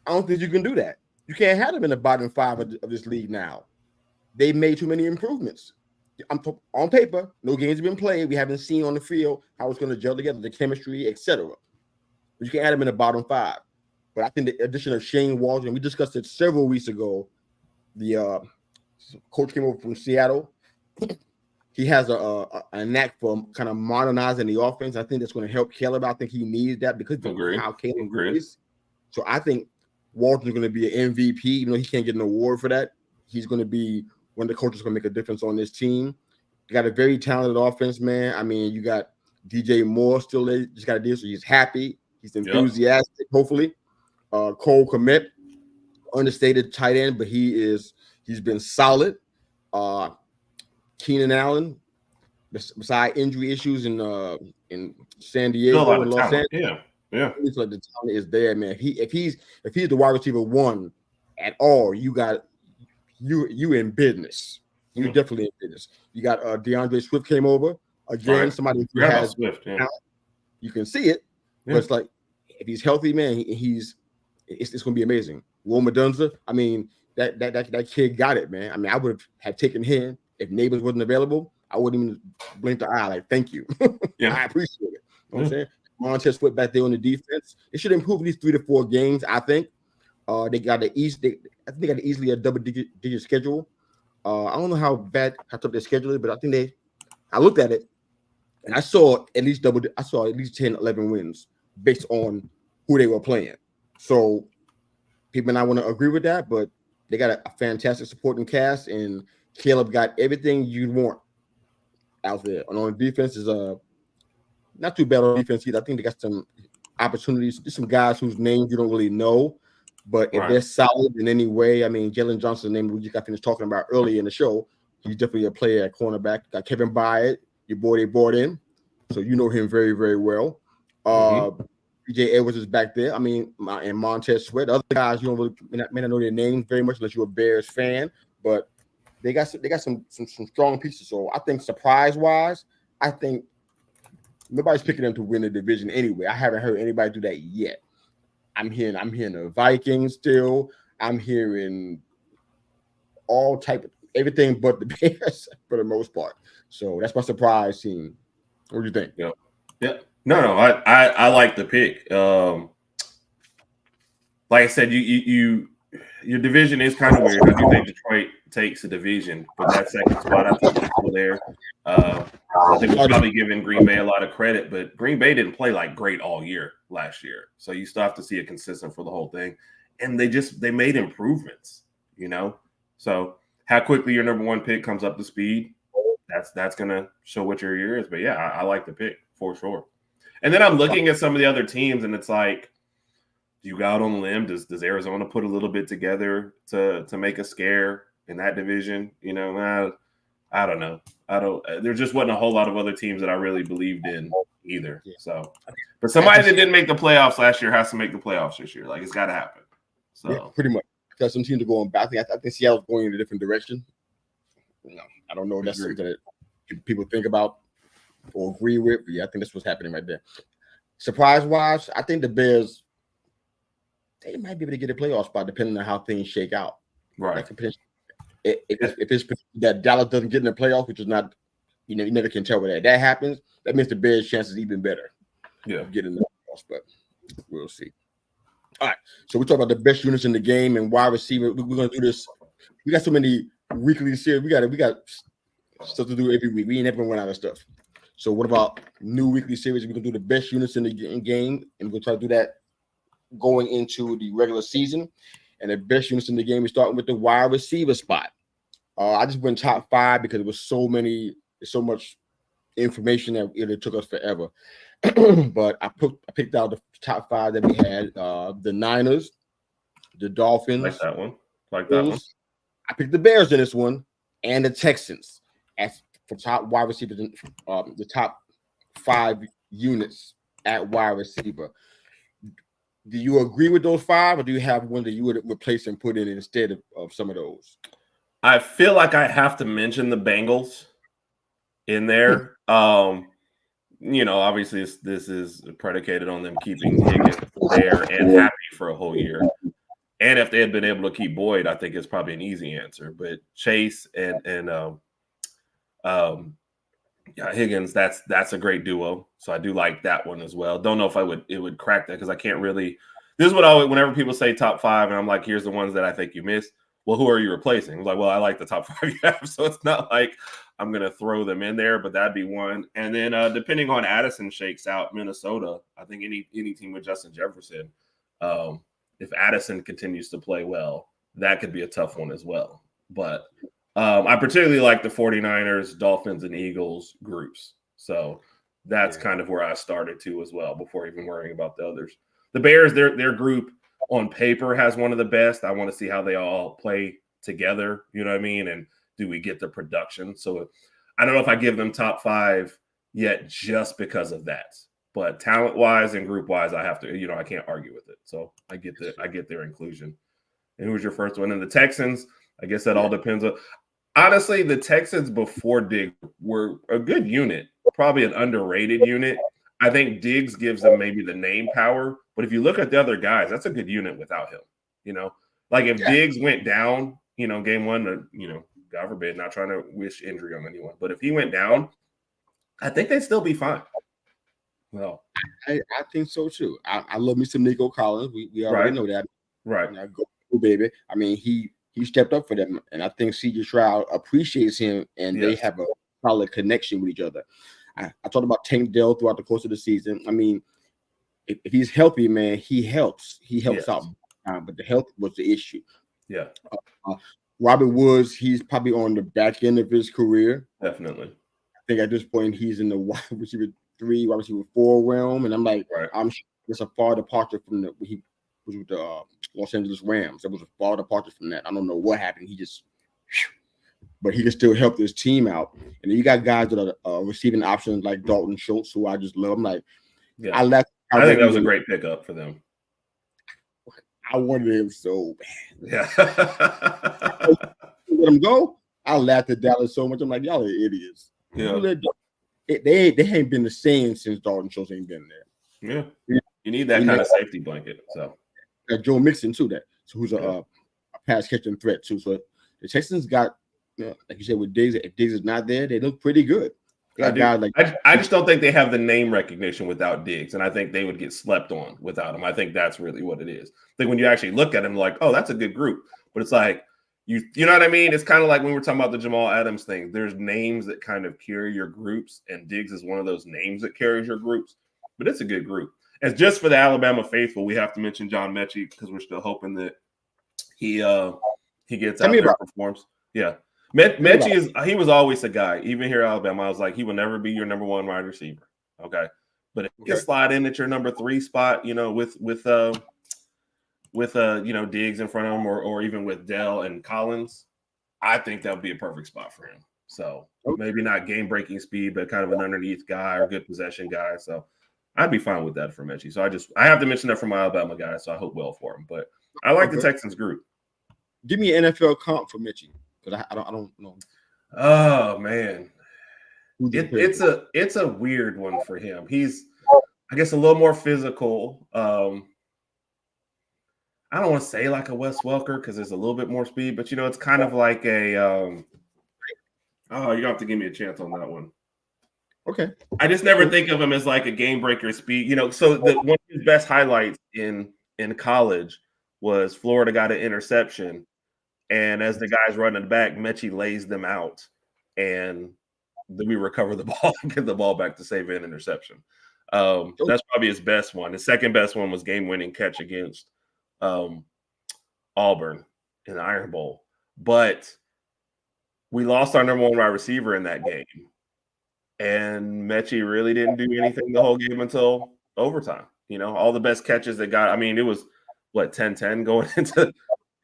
I don't think you can do that. You can't have them in the bottom 5 of this league now. They made too many improvements. On paper, no games have been played. We haven't seen on the field how it's going to gel together, the chemistry, etc. But you can add them in the bottom 5. But I think the addition of Shane Waldron, we discussed it several weeks ago. The coach came over from Seattle. He has a knack for kind of modernizing the offense. I think that's going to help Caleb. I think he needs that because of how Caleb is. So I think Waldron's going to be an MVP. Even though he can't get an award for that, he's going to be one of the coaches going to make a difference on this team. You got a very talented offense, man. I mean, you got DJ Moore still there. Just got to deal, so he's happy. He's enthusiastic, hopefully. Cole Kmet, understated tight end, but he's been solid. Keenan Allen, beside injury issues in San Diego and Los Angeles. Yeah. Like the talent is there, man. If he's the wide receiver 1 at all, you in business. You're definitely in business. You got DeAndre Swift came over again. Right. Somebody who has Swift, talent. You can see it, but it's like if he's healthy, man, it's going to be amazing. Will Madunza, I mean, that kid got it, man. I mean, I would have taken him if Neighbors wasn't available. I wouldn't even blink the eye. Like, thank you. I appreciate it. You know what I'm saying? Montez Sweat back there on the defense. It should improve these 3 to 4 games, I think. They got I think they got easily a double-digit schedule. I don't know how tough their schedule is, but I think I looked at it and I saw at least 10, 11 wins based on who they were playing. So people and I want to agree with that, but they got a fantastic supporting cast, and Caleb got everything you'd want out there. And on defense is not too bad on defense either. I think they got some opportunities. There's some guys whose names you don't really know, but if they're solid in any way, I mean, Jalen Johnson's name we just got finished talking about earlier in the show. He's definitely a player at cornerback. Got Kevin Byard, your boy they brought in, so you know him very, very well. PJ Edwards is back there. I mean, and Montez Sweat. Other guys you don't really may not know their names very much unless you're a Bears fan, but they got some strong pieces. So I think surprise-wise, I think nobody's picking them to win the division anyway. I haven't heard anybody do that yet. I'm hearing the Vikings still. I'm hearing all type of everything but the Bears for the most part. So that's my surprise team. What do you think? Yeah. No. I like the pick. Like I said, your division is kind of weird. I do think Detroit takes the division, but that second spot I think is still there. I think we're probably giving Green Bay a lot of credit, but Green Bay didn't play like great all year last year, so you still have to see it consistent for the whole thing. and they made improvements, you know. So how quickly your number one pick comes up to speed, that's gonna show what your year is. But yeah, I like the pick for sure. And then I'm looking at some of the other teams, and it's like, do you go out on a limb? Does Arizona put a little bit together to make a scare in that division? You know, I don't know. There just wasn't a whole lot of other teams that I really believed in either. So, but somebody that didn't make the playoffs last year has to make the playoffs this year. Like, it's got to happen. So yeah, pretty much. Because some teams are going back. I think Seattle's going in a different direction. No, I don't know if that's something that people think about or agree with. But yeah, I think that's what's happening right there. Surprise-wise, I think the Bears, they might be able to get a playoff spot depending on how things shake out. Right. If it's that Dallas doesn't get in the playoffs, which is not, you never can tell where that happens. That means the Bears' chances even better. Yeah, of getting the playoffs, but we'll see. All right, so we talk about the best units in the game and wide receiver. We're gonna do this. We got so many weekly series. We got stuff to do every week. We ain't never run out of stuff. So what about new weekly series? We're gonna do the best units in the game, and we'll try to do that going into the regular season. And the best units in the game is starting with the wide receiver spot. I just went top 5 because it was so much information that it took us forever. But I picked out the top 5 that we had. The Niners, the Dolphins. Like that one. Like that one. I picked the Bears in this one, and the Texans as for top wide receivers. The top 5 units at wide receiver. Do you agree with those 5, or do you have one that you would replace and put in instead of some of those? I feel like I have to mention the Bengals in there. Obviously this is predicated on them keeping Higgins there and happy for a whole year. And if they had been able to keep Boyd, I think it's probably an easy answer. But Chase and Higgins, that's a great duo. So I do like that one as well. Don't know if it would crack that because I can't really. This is what whenever people say top 5, and I'm like, here's the ones that I think you missed. Well, who are you replacing? I'm like, well, I like the top 5 you have, so it's not like I'm gonna throw them in there, but that'd be one. And then depending on Addison shakes out, Minnesota, I think any team with Justin Jefferson, if Addison continues to play well, that could be a tough one as well. But I particularly like the 49ers, Dolphins, and Eagles groups. So that's kind of where I started to as well before even worrying about the others. The Bears, their group on paper has one of the best. I want to see how they all play together. You know what I mean? And do we get the production? So I don't know if I give them top 5 yet just because of that. But talent-wise and group-wise, I have to, I can't argue with it. So I get their inclusion. And who was your first one? And the Texans, I guess that all depends on. Honestly, the Texans before Diggs were a good unit, probably an underrated unit. I think Diggs gives them maybe the name power. But if you look at the other guys, that's a good unit without him. Like if Diggs went down, game 1, God forbid, not trying to wish injury on anyone. But if he went down, I think they'd still be fine. Well, I think so too. I love me some Nico Collins. We already know that. Right. Go, baby. I mean, he stepped up for them. And I think CJ Stroud appreciates him, and they have a solid connection with each other. I talked about Tank Dell throughout the course of the season. I mean, if he's healthy, man, he helps. He helps out. But the health was the issue. Yeah. Robert Woods, he's probably on the back end of his career. Definitely. I think at this point he's in the wide receiver 3, wide receiver 4 realm, and I'm like, I'm sure it's a far departure from he was with the Los Angeles Rams. That was a far departure from that. I don't know what happened. But he can still help his team out. And then you got guys that are receiving options like Dalton Schultz, who I just love. I'm like, I think that was a great pickup for them. I wanted him so bad. Yeah. Let him go. I laughed at Dallas so much. I'm like, y'all are idiots. Yeah. They ain't been the same since Dalton Schultz ain't been there. Yeah. You need that kind of safety blanket. So Joe Mixon too, who's a pass catching threat too. So the Texans got, like you said, with Diggs, if Diggs is not there, they look pretty good. I just don't think they have the name recognition without Diggs, and I think they would get slept on without him. I think that's really what it is. I think when you actually look at him, like, oh, that's a good group, but it's like you know what I mean? It's kind of like when we were talking about the Jamal Adams thing. There's names that kind of carry your groups, and Diggs is one of those names that carries your groups. But it's a good group, as just for the Alabama faithful, we have to mention John Mechie because we're still hoping that he gets out there and performs. Yeah. Mechie he was always a guy, even here at Alabama. I was like, he will never be your number one wide receiver. Okay. But if you can slide in at your number 3 spot, with Diggs in front of him or even with Dell and Collins, I think that would be a perfect spot for him. So maybe not game breaking speed, but kind of an underneath guy or good possession guy. So I'd be fine with that for Mechie. So I have to mention that for my Alabama guy. So I hope well for him. But I like the Texans group. Give me an NFL comp for Mechie because I don't know. Oh man, it's a weird one for him. He's, I guess, a little more physical. I don't want to say like a Wes Welker because there's a little bit more speed, but it's kind of like a. You have to give me a chance on that one. Okay. I just never think of him as like a game breaker speed. So one of his best highlights in college was Florida got an interception, and as the guys running back, Mechie lays them out, and then we recover the ball and get the ball back to save an interception. That's probably his best one. His second best one was game-winning catch against Auburn in the Iron Bowl. But we lost our number 1 wide receiver in that game. And Mechie really didn't do anything the whole game until overtime. All the best catches that got, it was, 10-10 going into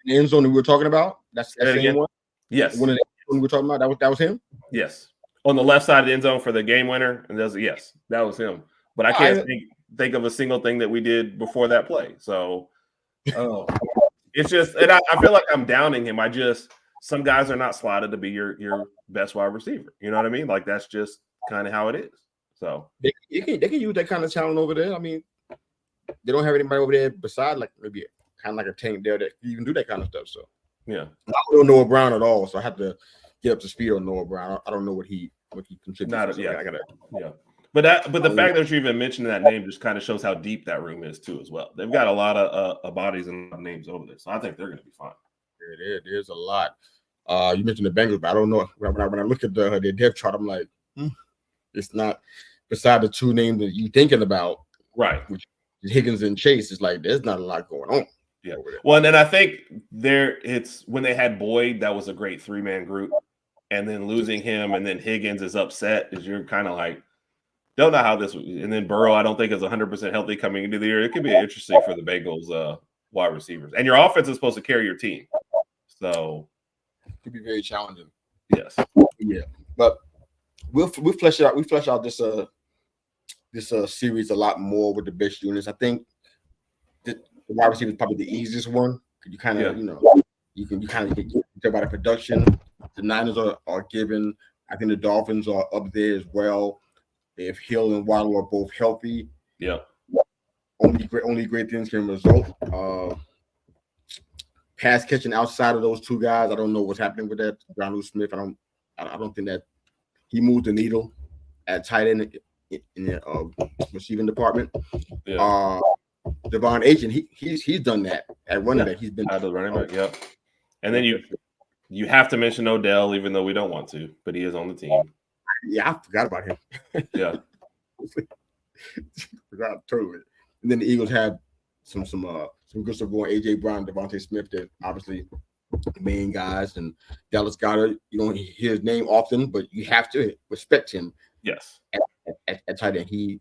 the end zone that we were talking about? That's the same one? Yes. One of the we were talking about, that was him? Yes. On the left side of the end zone for the game winner. And yes, that was him. But I can't think of a single thing that we did before that play. So it's just, and I feel like I'm downing him. Some guys are not slotted to be your best wide receiver. You know what I mean? Like that's just kind of how it is. So they can use that kind of talent over there. They don't have anybody over there beside like maybe kind of like a Thang there that you can do that kind of stuff. So yeah, I don't know Noah Brown at all, so I have to get up to speed on Noah Brown. I don't know what he contributes. But the fact that you're even mentioning that name just kind of shows how deep that room is too, as well. They've got a lot of bodies and names over there, so I think they're going to be fine. There's a lot. You mentioned the Bengals, but I don't know. When I look at their depth chart, I'm like, it's not beside the 2 names that you're thinking about, right? Which is Higgins and Chase. It's like there's not a lot going on. Yeah. Well, and then I think it's when they had Boyd, that was a great 3-man group, and then losing him, and then Higgins is upset. Is you're kind of like, don't know how this. And then Burrow, I don't think is 100% healthy coming into the year. It could be interesting for the Bengals wide receivers, and your offense is supposed to carry your team, so it could be very challenging. Yes. Yeah, but we'll flesh out. We flesh out this series a lot more with the best units. I think the wide receiver is probably the easiest one. You kind of you kind of get about the production. The Niners are given. I think the Dolphins are up there as well. If Hill and Waddle are both healthy, only great things can result. Pass catching outside of those 2 guys, I don't know what's happening with that. Jonnu Smith, I don't think that he moved the needle at tight end in the receiving department. Yeah. Devon Agent, he's done that at running back. He's been out of the running back. Yep. And then you have to mention Odell, even though we don't want to, but he is on the team. Yeah, I forgot about him. Yeah. Forgot totally. And then the Eagles have some good stuff going. AJ Brown, Devontae Smith, they're obviously the main guys, and Dallas Goedert. You don't hear his name often, but you have to respect him. Yes. At tight end, he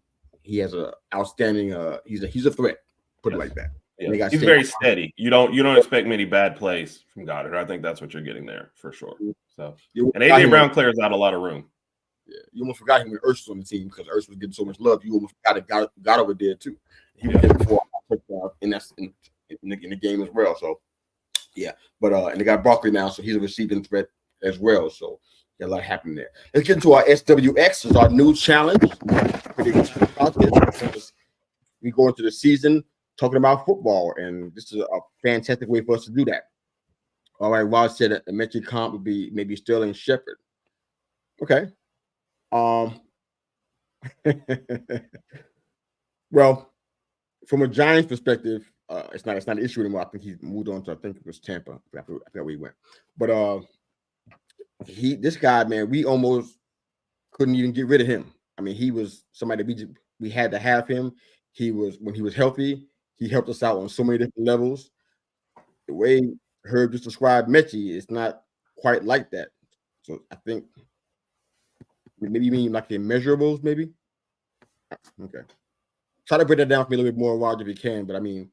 has a outstanding. He's a threat. Put it like that. Yeah. He's very steady. You don't expect many bad plays from Goddard. I think that's what you're getting there for sure. So and AJ Brown clears out a lot of room. Yeah, you almost forgot him when Ertz was on the team because Ertz was getting so much love. You almost got over there too. He was there before, and that's in the game as well. So yeah, but and they got Barkley now, so he's a receiving threat as well. So got a lot happening there. Let's get into our SWX. Is our new challenge. We go into the season talking about football, and this is a fantastic way for us to do that. All right, Rod said that the Metro comp would be maybe Sterling Shepard. Okay. Well, from a Giants perspective, it's not an issue anymore. I think he moved on to, I think it was Tampa. I forgot where he went. But this guy, man, we almost couldn't even get rid of him. I mean, he was somebody we had to have him. when he was healthy, he helped us out on so many different levels. The way Herb just described Mechie, it's not quite like that. So I think maybe you mean like the immeasurables, maybe. Okay. Try to break that down for me a little bit more, Roger, if you can. But I mean,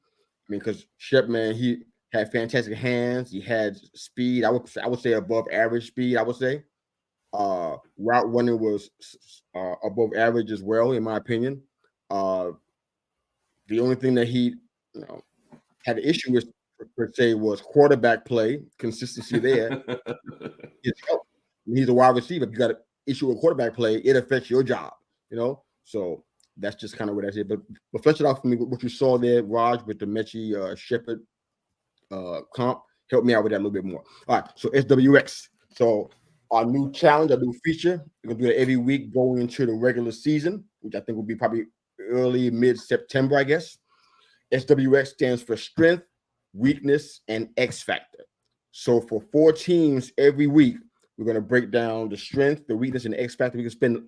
because Shep, man, he had fantastic hands. He had speed. I would say above average speed. I would say route running was above average as well, in my opinion. The only thing that he had an issue with per se was quarterback play consistency there. He's a wide receiver. If you got an issue with quarterback play, it affects your job. So that's just kind of what I said. But flesh it out for me. What you saw there, Raj, with the Mechie Shepard comp, help me out with that a little bit more. All right. So SWX. So our new challenge, our new feature, we're gonna do it every week going into the regular season, which I think will be probably early mid-September, I guess. SWX stands for strength, weakness, and X factor. So for 4 teams every week, we're going to break down the strength, the weakness, and the X factor. We can spend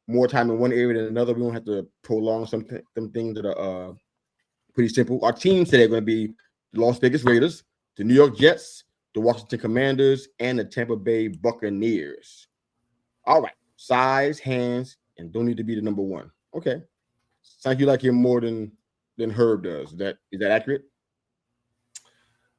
more time in one area than another. We don't have to prolong some things that are pretty simple. Our teams today are going to be the Las Vegas Raiders, the New York Jets, the Washington Commanders, and the Tampa Bay Buccaneers. All right. Size, hands, and don't need to be the number 1. Okay. Sounds you like him more than Herb does. Is that accurate?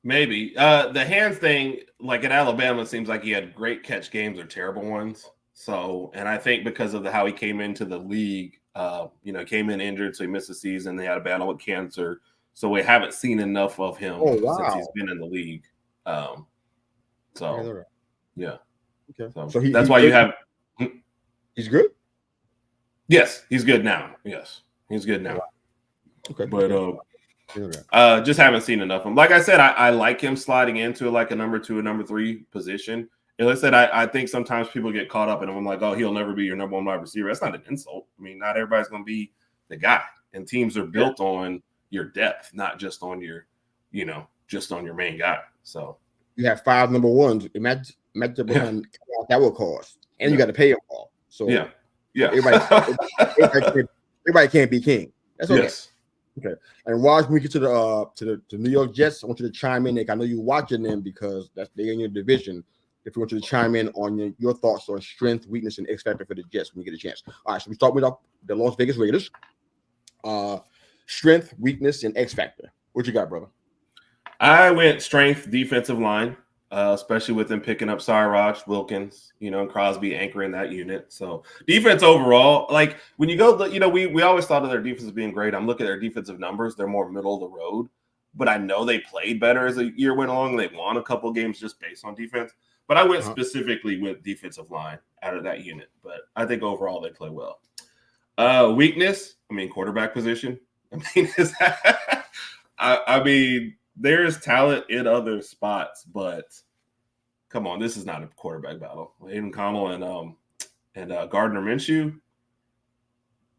Maybe. The hands thing, like at Alabama, it seems like he had great catch games or terrible ones. So, and I think because of how he came into the league, came in injured, so he missed the season. They had a battle with cancer. So we haven't seen enough of him since he's been in the league. Yeah. Okay. So that's why you have. He's good? Yes, he's good now. Yes, he's good now. Okay. But just haven't seen enough of him. Like I said, I like him sliding into like a number 2 or number 3 position. And like I said, I think sometimes people get caught up in him. I'm like, oh, he'll never be your number 1 wide receiver. That's not an insult. I mean, not everybody's going to be the guy. And teams are built on your depth, not just on your, just on your main guy. So you have 5 number 1s. Imagine that will cost, and you got to pay them all. So everybody can't be king. That's okay. Yes. Okay. And Raj, when we get to the New York Jets, I want you to chime in, Nick. I know you're watching them because they're in your division. If you want you to chime in on your thoughts on strength, weakness, and X factor for the Jets when you get a chance. All right, so we start with the Las Vegas Raiders. Strength, weakness, and X factor. What you got, brother? I went strength, defensive line, especially with them picking up Cyrus, Wilkins, and Crosby anchoring that unit. So defense overall, like when you go, we always thought of their defense as being great. I'm looking at their defensive numbers. They're more middle of the road, but I know they played better as the year went along. They won a couple of games just based on defense. But I went specifically with defensive line out of that unit. But I think overall they play well. Weakness, quarterback position. There is talent in other spots, but come on, this is not a quarterback battle. Aiden Connell and Gardner Minshew.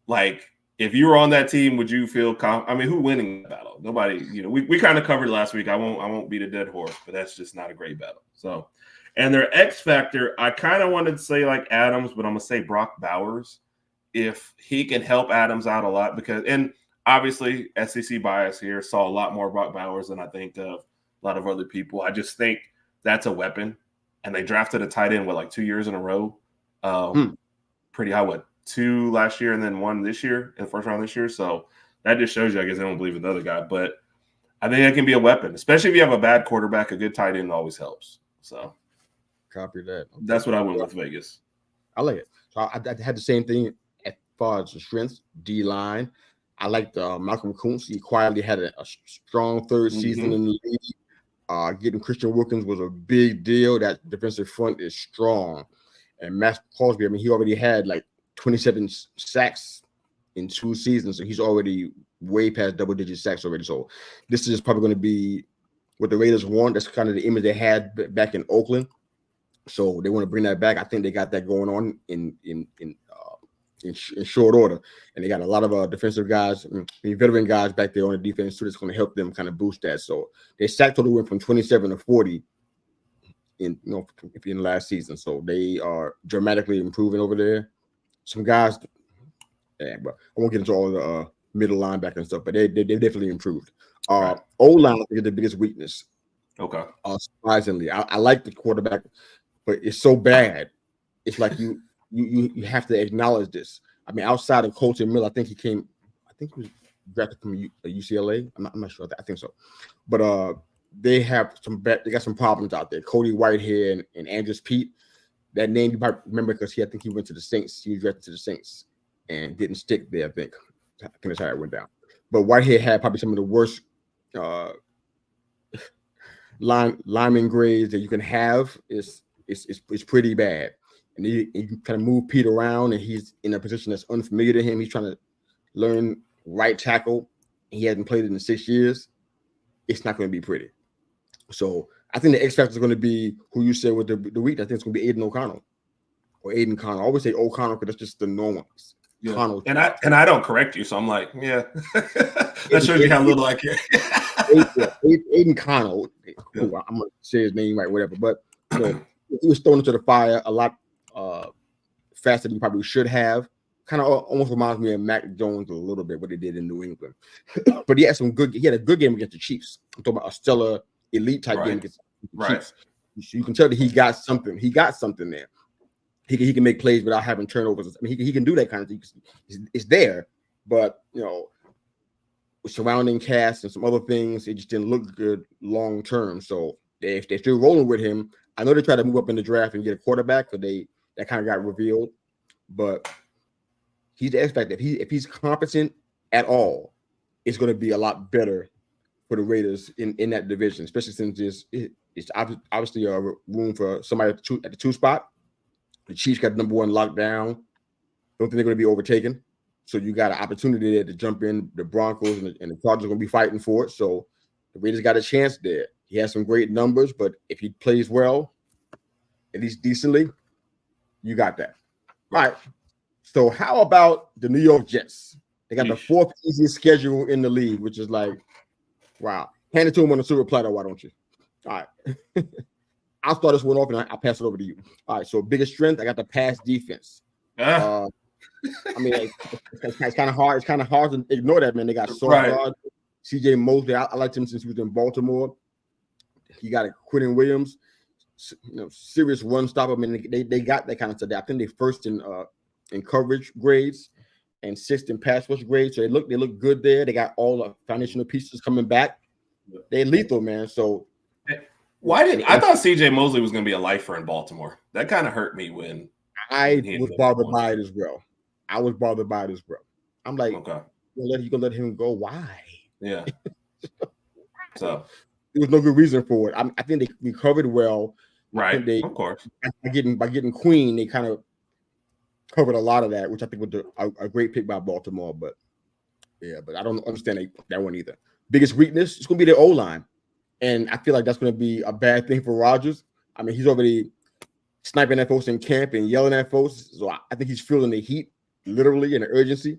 Like, if you were on that team, would you feel who winning the battle? Nobody. We kind of covered last week. I won't beat a dead horse, but that's just not a great battle. So, and their X factor, I kind of wanted to say like Adams, but I'm gonna say Brock Bowers, if he can help Adams out a lot and obviously, SEC bias here, saw a lot more Brock Bowers than I think of a lot of other people. I just think that's a weapon. And they drafted a tight end, 2 years in a row? Pretty high, 2 last year and then 1 this year in the first round this year. So that just shows you, I guess, they don't believe in the other guy. But I think that can be a weapon, especially if you have a bad quarterback. A good tight end always helps. So copy that. Okay. That's what I went with Vegas. I like it. So I had the same thing as far as the strengths, D-line. I liked Malcolm Kuntz. He quietly had a strong third season in the league. Getting Christian Wilkins was a big deal. That defensive front is strong. And Matt Crosby, he already had 27 sacks in 2 seasons. So he's already way past double-digit sacks already. So this is probably going to be what the Raiders want. That's kind of the image they had back in Oakland. So they want to bring that back. I think they got that going on in short order, and they got a lot of defensive guys, veteran guys back there on the defense too. That's going to help them kind of boost that. So their sack total went from 27 to 40 in last season. So they are dramatically improving over there. Some guys, but I won't get into all middle linebacker and stuff, but they definitely improved. O-line, I think, is the biggest weakness. Okay. Surprisingly, I like the quarterback, but it's so bad. It's like you have to acknowledge this. I mean, outside of Colton Miller, I think he was drafted from UCLA. I'm not sure. I think so. But they got some problems out there. Cody Whitehead and Andrews Pete. That name you might remember because I think he went to the Saints. He was drafted to the Saints and didn't stick there, I think that's how it went down. But Whitehead had probably some of the worst lineman grades that you can have. It's pretty bad. And you kind of move Pete around, and he's in a position that's unfamiliar to him. He's trying to learn right tackle. He hasn't played it in 6 years. It's not going to be pretty. So I think the X factor is going to be who you said with the week. I think it's going to be Aiden O'Connell or Aiden Connell. I always say O'Connell because that's just the normal. Yeah. Connell. And I don't correct you, so I'm like, yeah. That shows you how little I care. Aiden Connell. I'm going to say his name right, whatever. But he was thrown into the fire a lot faster than he probably should have. Kind of almost reminds me of Mac Jones a little bit, what he did in New England. But he had a good game against the Chiefs. I'm talking about a stellar elite type game against the Chiefs. So you can tell that he got something. He got something there. He can make plays without having turnovers. I mean, he can do that kind of thing. It's there, but with surrounding cast and some other things, it just didn't look good long term. So if they're still rolling with him, I know they tried to move up in the draft and get a quarterback, but that kind of got revealed. But he's the X factor. If he's competent at all, it's going to be a lot better for the Raiders in that division, especially since it's obviously a room for somebody at the two spot. The Chiefs got number one locked down. Don't think they're going to be overtaken. So you got an opportunity there to jump in. The Broncos and the Chargers are going to be fighting for it. So the Raiders got a chance there. He has some great numbers, but if he plays well, at least decently, you got that. All right. So how about the New York Jets? They got the fourth easiest schedule in the league, which is like, wow. Hand it to them on a silver platter, why don't you? All right. I'll start this one off and I'll pass it over to you. All right. So biggest strength, I got the pass defense. I mean, it's kind of hard. It's kind of hard to ignore that, man. They got guard, CJ Mosley. I liked him since he was in Baltimore. He got a Quentin Williams, serious run stopper. I mean, they got that kind of stuff. I think they first in coverage grades and sixth in pass rush grades. So they look good there. They got all the foundational pieces coming back. They're lethal, man. So I thought CJ Mosley was going to be a lifer in Baltimore? That kind of hurt me when I was bothered by it as well. I'm like, okay, you gonna let him go? Why? Yeah. So there was no good reason for it. I think they recovered well. Right. Of course. By getting Queen, they kind of covered a lot of that, which I think was a great pick by Baltimore. But I don't understand that one either. Biggest weakness, it's going to be the O-line. And I feel like that's going to be a bad thing for Rodgers. I mean, he's already sniping at folks in camp and yelling at folks. So I think he's feeling the heat, literally, and the urgency.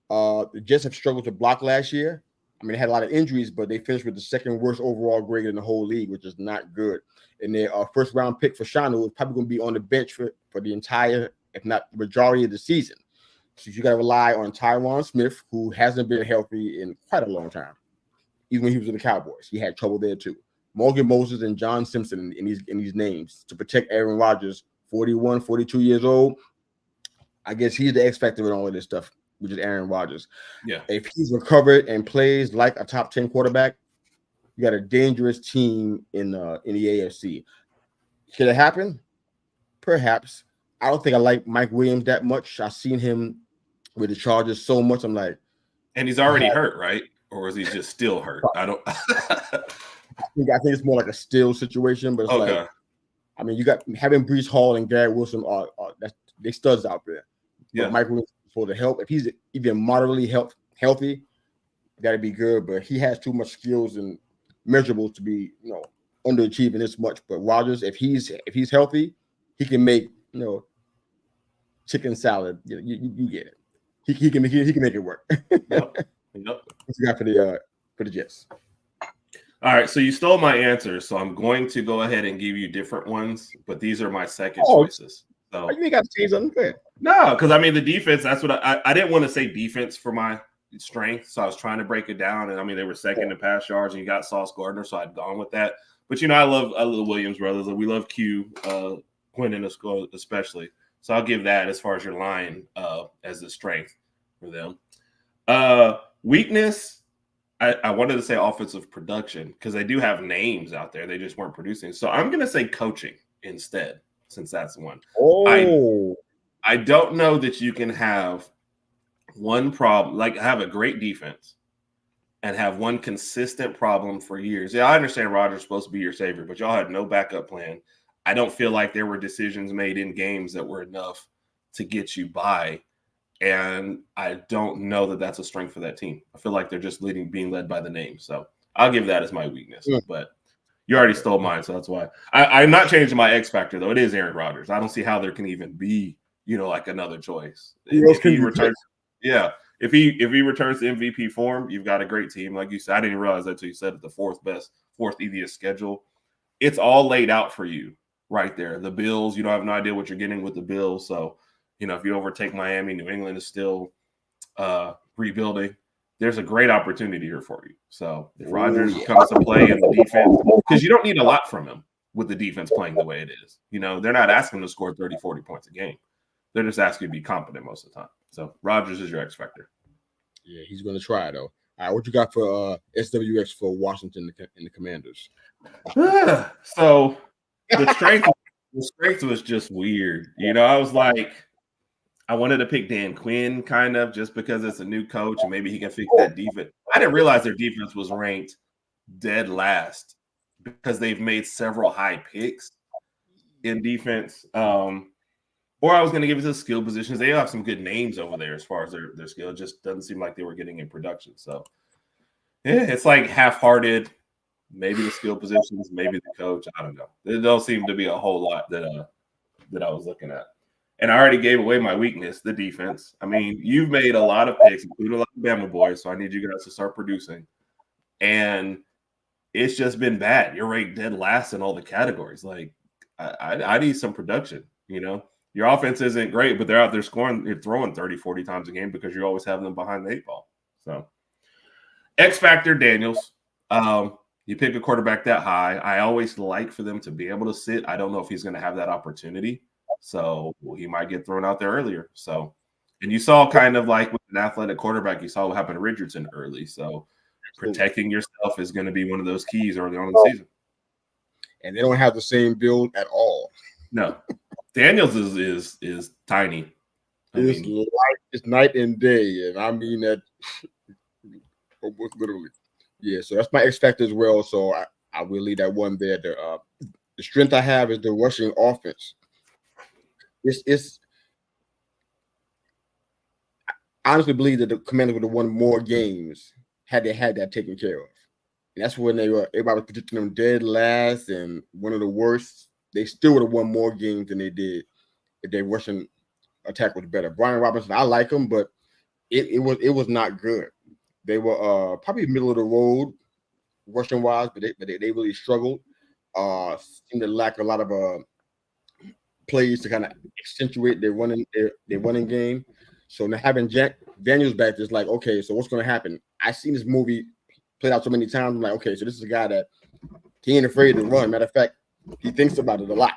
The Jets have struggled to block last year. I mean, they had a lot of injuries, but they finished with the second worst overall grade in the whole league, which is not good. And their first round pick for Shanu is probably going to be on the bench for the entire, if not the majority of the season. So you got to rely on Tyron Smith, who hasn't been healthy in quite a long time. Even when he was in the Cowboys, he had trouble there too. Morgan Moses and John Simpson in these names to protect Aaron Rodgers, 41, 42 years old. I guess he's the X factor in all of this stuff, which is Aaron Rodgers. Yeah. If he's recovered and plays like a top 10 quarterback, you got a dangerous team in the AFC. Should it happen? Perhaps. I don't think I like Mike Williams that much. I've seen him with the Chargers so much. I'm like, and he's already hurt, right? Or is he just still hurt? I don't. I think it's more like a still situation, but it's like, I mean, you got having Breece Hall and Garrett Wilson are they studs out there. Yeah, but Mike Williams for the help. If he's even moderately healthy, that'd be good. But he has too much skills and measurables to be underachieving this much. But Rodgers, if he's healthy, he can make chicken salad. You get it. He can make it work. Yep. What's you got for the Jets? All right, so you stole my answer, so I'm going to go ahead and give you different ones, but these are my second choices. So you ain't got to change something fair. No, because I mean the defense. That's what I didn't want to say defense for my strength. So I was trying to break it down. And I mean, they were second in pass yards, and you got Sauce Gardner, so I'd gone with that. But I love the Williams brothers. We love Q, Quentin especially. So I'll give that as far as your line as the strength for them. Weakness, I wanted to say offensive production because they do have names out there. They just weren't producing. So I'm going to say coaching instead, since that's one. Oh. I don't know that you can have one problem, like have a great defense and have one consistent problem for years. Yeah, I understand Rodgers supposed to be your savior, but y'all had no backup plan. I don't feel like there were decisions made in games that were enough to get you by. And I don't know that that's a strength for that team. I feel like they're just being led by the name. So I'll give that as my weakness. Yeah. But you already stole mine, so that's why. I'm not changing my X factor, though. It is Aaron Rodgers. I don't see how there can even be, like another choice. If he returns, if he returns to MVP form, you've got a great team. Like you said, I didn't realize that until you said it, the fourth easiest schedule. It's all laid out for you right there. The Bills, you don't have no idea what you're getting with the Bills. So, if you overtake Miami, New England is still rebuilding. There's a great opportunity here for you. So if Rodgers comes to play in the defense, because you don't need a lot from him with the defense playing the way it is. They're not asking him to score 30, 40 points a game. They're just asking you to be competent most of the time. So Rodgers is your X factor. Yeah, he's going to try, though. All right, what you got for SWX for Washington and the Commanders? So the strength was just weird. I was like, I wanted to pick Dan Quinn kind of just because it's a new coach and maybe he can fix that defense. I didn't realize their defense was ranked dead last because they've made several high picks in defense. Or I was going to give it to skill positions. They have some good names over there as far as their skill. It just doesn't seem like they were getting in production. So, yeah, it's like half-hearted. Maybe the skill positions, maybe the coach. I don't know. There don't seem to be a whole lot that I was looking at. And I already gave away my weakness, the defense. I mean, you've made a lot of picks, including a lot of Bama boys, so I need you guys to start producing. And it's just been bad. You're ranked dead last in all the categories. Like, I need some production, Your offense isn't great, but they're out there scoring. You're throwing 30, 40 times a game because you're always having them behind the 8 ball. So, X Factor, Daniels. You pick a quarterback that high. I always like for them to be able to sit. I don't know if he's going to have that opportunity. So he might get thrown out there earlier. So, and you saw kind of like with an athletic quarterback, you saw what happened to Richardson early. So protecting yourself is going to be one of those keys early on in the season. And they don't have the same build at all. No, Daniels is tiny. It's night and day, and I mean that almost literally. Yeah, so that's my X factor as well. So I will leave that one there. The strength I have is the rushing offense. I honestly believe that the Commanders would have won more games had they had that taken care of. And that's when everybody was predicting them dead last and one of the worst. They still would have won more games than they did if their rushing attack was better. Brian Robinson, I like him, but it was not good. They were probably middle of the road rushing wise, but they really struggled. Seemed to lack a lot of plays to kind of accentuate their running game. So now having Jack Daniels back is like, okay, so what's going to happen? I've seen this movie played out so many times. I'm like, okay, so this is a guy that he ain't afraid to run. Matter of fact, he thinks about it a lot.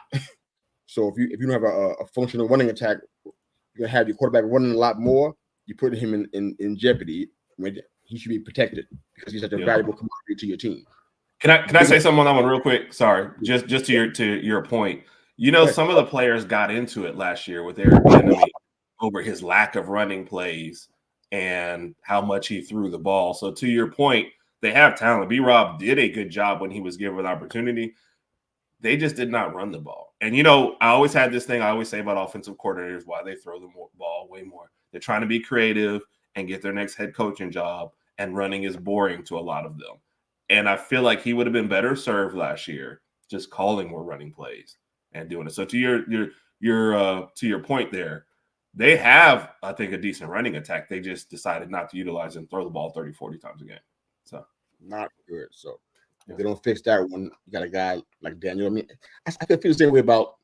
So if you don't have a functional running attack, you're gonna have your quarterback running a lot more. You put him in jeopardy when he should be protected because he's such a valuable commodity to your team. Can I say something on that one real quick? Sorry, just to your point. Some of the players got into it last year with Eric Bieniemy over his lack of running plays and how much he threw the ball. So to your point, they have talent. B-Rob did a good job when he was given an opportunity. They just did not run the ball. And, I always had this thing I always say about offensive coordinators, why they throw the ball way more. They're trying to be creative and get their next head coaching job, and running is boring to a lot of them. And I feel like he would have been better served last year just calling more running plays and doing it. So to your point there, they have, I think, a decent running attack. They just decided not to utilize and throw the ball 30, 40 times a game. So not good. So if they don't fix that one, you got a guy like Daniel. I mean, I could feel the same way about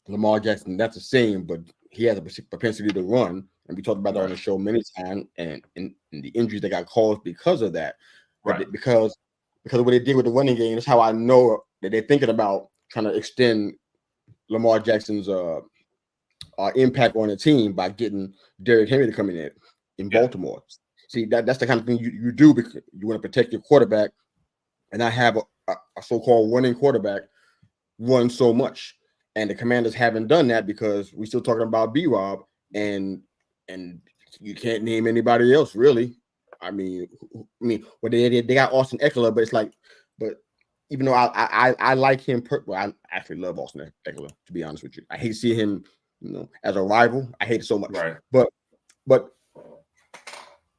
Lamar Jackson. That's the same, but he has a propensity to run. and we talked about that on the show many times, and the injuries that got caused because of that. But because of what they did with the running game, that's how I know that they're thinking about trying to extend Lamar Jackson's impact on the team by getting Derrick Henry to come in Baltimore. See, that's the kind of thing you do because you want to protect your quarterback and not have a so-called running quarterback run so much. And the Commanders haven't done that because we're still talking about B-Rob, and you can't name anybody else really. I mean, they got Austin Eckler, but it's like, but even though I like him, I actually love Austin Eckler, to be honest with you. I hate to see him, as a rival. I hate it so much. Right. But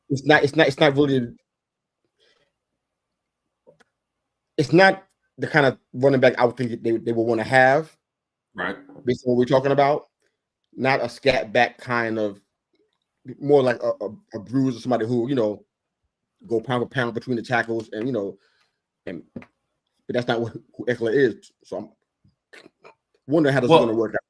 it's not really. It's not the kind of running back I would think they would want to have. Right. Based on what we're talking about, not a scat back kind of, more like a bruiser, somebody who go pound for pound between the tackles, and but that's not who Eckler is. So I'm wondering how this is going to work out.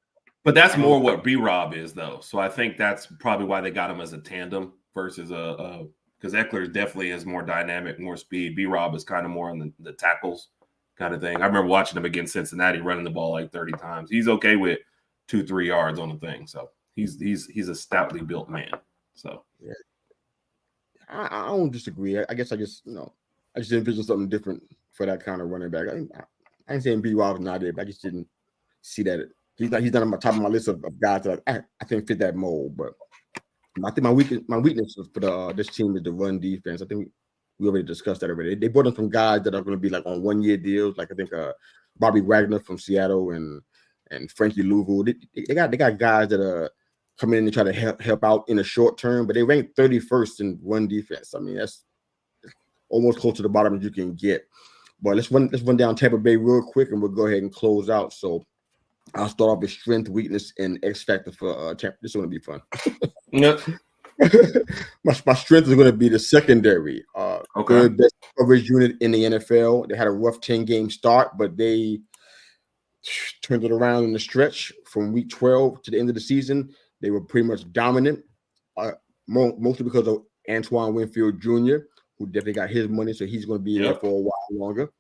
But that's more what B-Rob is, though. So I think that's probably why they got him as a tandem versus because Eckler definitely is more dynamic, more speed. B-Rob is kind of more on the tackles kind of thing. I remember watching him against Cincinnati running the ball like 30 times. He's okay with 2-3 yards on the thing. So he's a stoutly built man. So yeah. I don't disagree. I guess I just envisioned something different for that kind of running back. I ain't saying B-Rob is not it, but I just didn't see that. He's not on my top of my list of guys that I think fit that mold. But I think my weakness for this team is the run defense. I think we already discussed that already. They brought in some guys that are going to be like on 1-year deals, like I think Bobby Wagner from Seattle and Frankie Louvu. They got guys that are coming in and try to help out in the short term, but they ranked 31st in run defense. I mean, that's almost close to the bottom as you can get. But let's run down Tampa Bay real quick, and we'll go ahead and close out. So I'll start off with strength, weakness, and X factor for Tampa. This is going to be fun. Yep. my strength is going to be the secondary. Okay. Third best coverage unit in the NFL. They had a rough 10-game start, but they turned it around in the stretch from week 12 to the end of the season. They were pretty much dominant, mostly because of Antoine Winfield Jr., who definitely got his money, so he's going to be there for a while longer.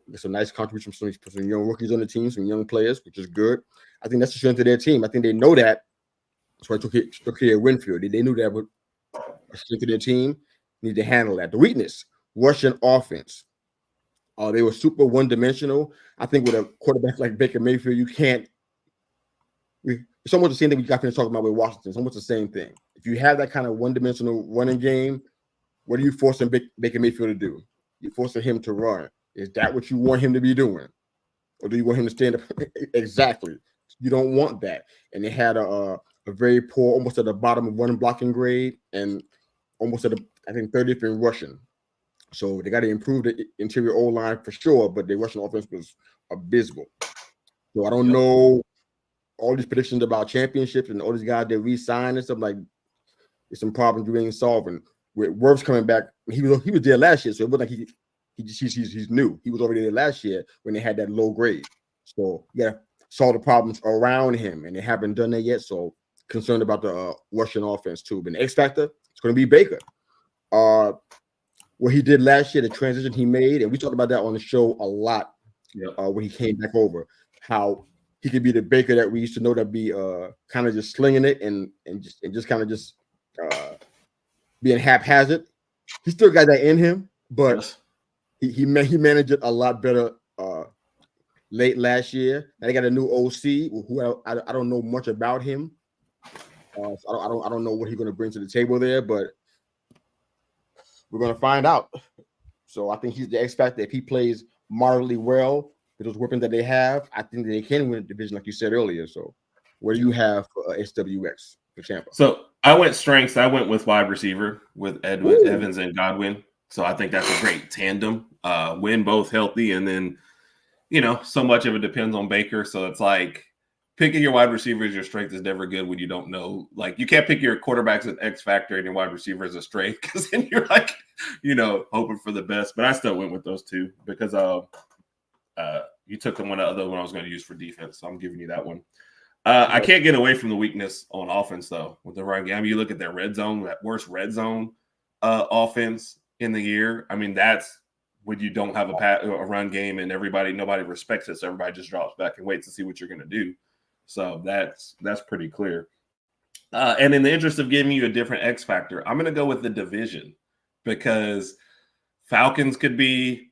It's a nice contribution from some young rookies on the team, some young players, which is good. I think that's the strength of their team. I think they know that. That's why I took care of Winfield. They knew that, but the strength of their team need to handle that. The weakness, Russian offense. They were super one-dimensional. I think with a quarterback like Baker Mayfield, you can't. It's almost the same thing we got finished talking about with Washington. It's almost the same thing. If you have that kind of one-dimensional running game, what are you forcing Baker Mayfield to do? You're forcing him to run. Is that what you want him to be doing? Or do you want him to stand up? Exactly. You don't want that. And they had a very poor, almost at the bottom of run blocking grade, and almost at I think 30th in rushing. So they got to improve the interior O-line for sure, but the Russian offense was abysmal. So I don't know all these predictions about championships and all these guys that re-signed and stuff, like there's some problems you ain't solving. With Wirfs coming back, he was there last year, so it wasn't like he's new. He was already there last year when they had that low grade. So you got to solve the problems around him, and they haven't done that yet. So concerned about the Russian offense too. But the X factor, it's going to be Baker. What he did last year, the transition he made, and we talked about that on the show a lot when he came back over, how he could be the Baker that we used to know, that be kind of just slinging it and just kind of just being haphazard. He still got that in him, but he managed it a lot better late last year. Now they got a new OC who I don't know much about him. So I don't know what he's going to bring to the table there, but we're going to find out. So I think he's the X factor. If he plays moderately well with those weapons that they have, I think they can win the division, like you said earlier. So what do you have for SWX for Tampa? So I went strengths. I went with wide receiver with Evans and Godwin. So I think that's a great tandem. When both healthy, and then so much of it depends on Baker. So it's like picking your wide receiver as your strength is never good when you don't know. Like, you can't pick your quarterbacks as X factor and your wide receiver as a strength, because then you're like, hoping for the best. But I still went with those two because you took the other one I was going to use for defense. So I'm giving you that one. I can't get away from the weakness on offense, though, with the run game. I mean, you look at their red zone, that worst red zone offense in the year. I mean, that's when you don't have a run game and nobody respects it. So everybody just drops back and waits to see what you're going to do. So that's pretty clear. And in the interest of giving you a different X factor, I'm going to go with the division because Falcons could be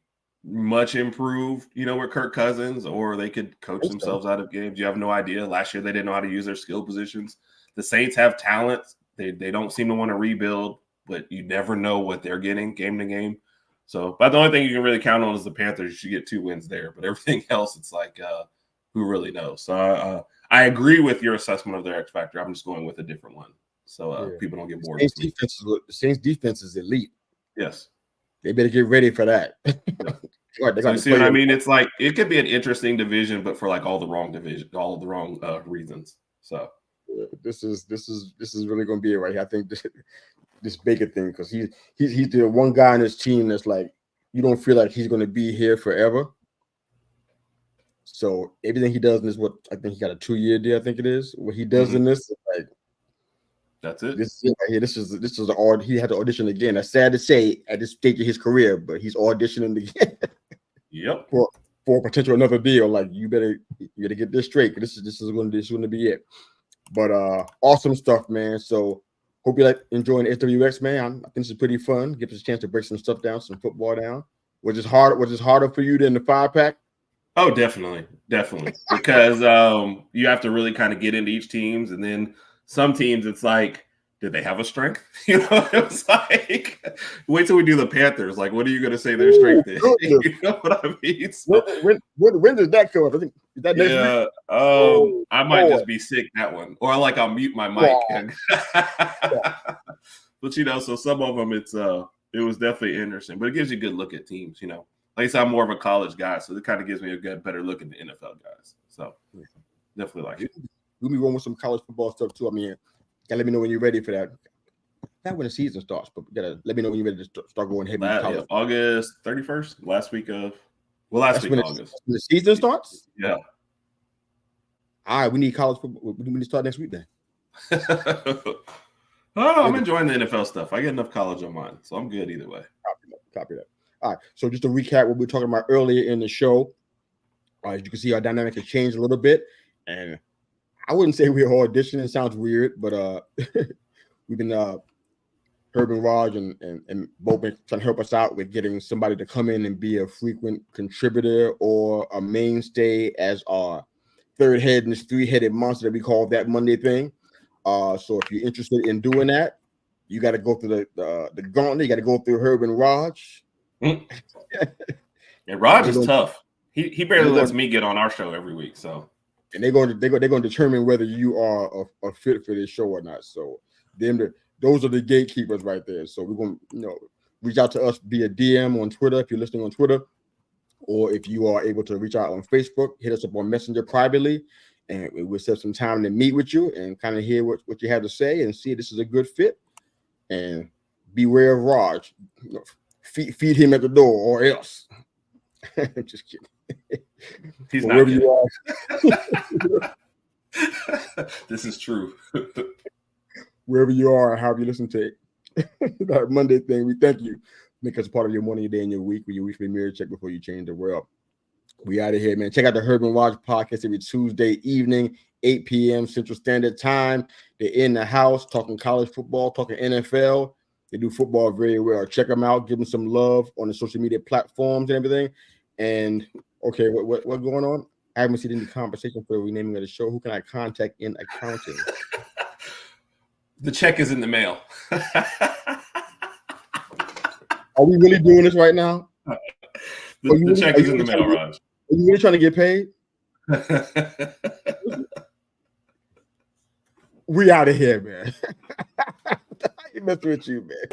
much improved, with Kirk Cousins, or they could coach themselves out of games. You have no idea. Last year, they didn't know how to use their skill positions. The Saints have talent. They don't seem to want to rebuild, but you never know what they're getting game to game. So, but the only thing you can really count on is the Panthers. You should get 2 wins there, but everything else, it's like, who really knows? So I agree with your assessment of their X factor. I'm just going with a different one, so people don't get bored. The Saints defense is elite. Yes. They better get ready for that. So you see what I mean? It's like it could be an interesting division, but for like all the wrong reasons. So this is really going to be it right here. I think this Baker thing, because he's the one guy on his team that's like you don't feel like he's going to be here forever. So everything he does in this, what I think he got a 2-year deal. I think it is what he does in this. Like, that's it. This is he had to audition again. That's sad to say at this stage of his career, but he's auditioning again. Yep. For potential another deal. Like you better get this straight. This is going to be it. But awesome stuff, man. So hope you like enjoying SWX, man. I think this is pretty fun. Gives us a chance to break some stuff down, some football down. Was this harder for you than the 5-pack? Oh, definitely, because you have to really kind of get into each teams, and then some teams, it's like, did they have a strength? It was like, wait till we do the Panthers. Like, what are you going to say their strength is? You know what I mean? So, when does that come up? I think is that next week? I might just be sick that one, or like I'll mute my mic. But so some of them, it was definitely interesting, but it gives you a good look at teams. At least I'm more of a college guy, so it kind of gives me a better look at the NFL guys. So definitely like it. We'll be going with some college football stuff too. I mean, gotta let me know when you're ready for that. Not when the season starts, but you gotta let me know when you're ready to start going heavy. August 31st, last week of August. When the season starts? Yeah. All right, we need college football. We need to start next week then. I'm enjoying the NFL stuff. I get enough college on mine, so I'm good either way. Copy that. All right, so just to recap what we were talking about earlier in the show, as you can see, our dynamic has changed a little bit, and I wouldn't say we're auditioning. It sounds weird, but we've been Herb and Raj and both been trying to help us out with getting somebody to come in and be a frequent contributor or a mainstay as our third head in this 3-headed monster that we call That Monday thing. So if you're interested in doing that, you got to go through the gauntlet. You got to go through Herb and Raj. And Raj is tough. He barely lets me get on our show every week. So, and they're going to determine whether you are a fit for this show or not. So, those are the gatekeepers right there. So we're going to reach out to us via DM on Twitter if you're listening on Twitter, or if you are able to reach out on Facebook, hit us up on Messenger privately, and we'll set some time to meet with you and kind of hear what you have to say and see if this is a good fit. And beware of Raj. Feed him at the door or else. Just kidding. He's not wherever you are. This is true. Wherever you are, however you listen to that Monday thing, we thank you. Make us part of your morning, your day, and your week with your weekly mirror check before you change the world. We out of here, man. Check out the Herb and Raj podcast every Tuesday evening, 8 p.m. Central Standard Time. They're in the house talking college football, talking NFL. They do football very well. Check them out. Give them some love on the social media platforms and everything. And okay, what going on? I haven't seen any conversation for the renaming of the show. Who can I contact in accounting? The check is in the mail. Are we really doing this right now? The check is in the mail, Raj. Are you really trying to get paid? We out of here, man. I ain't messing with you, man.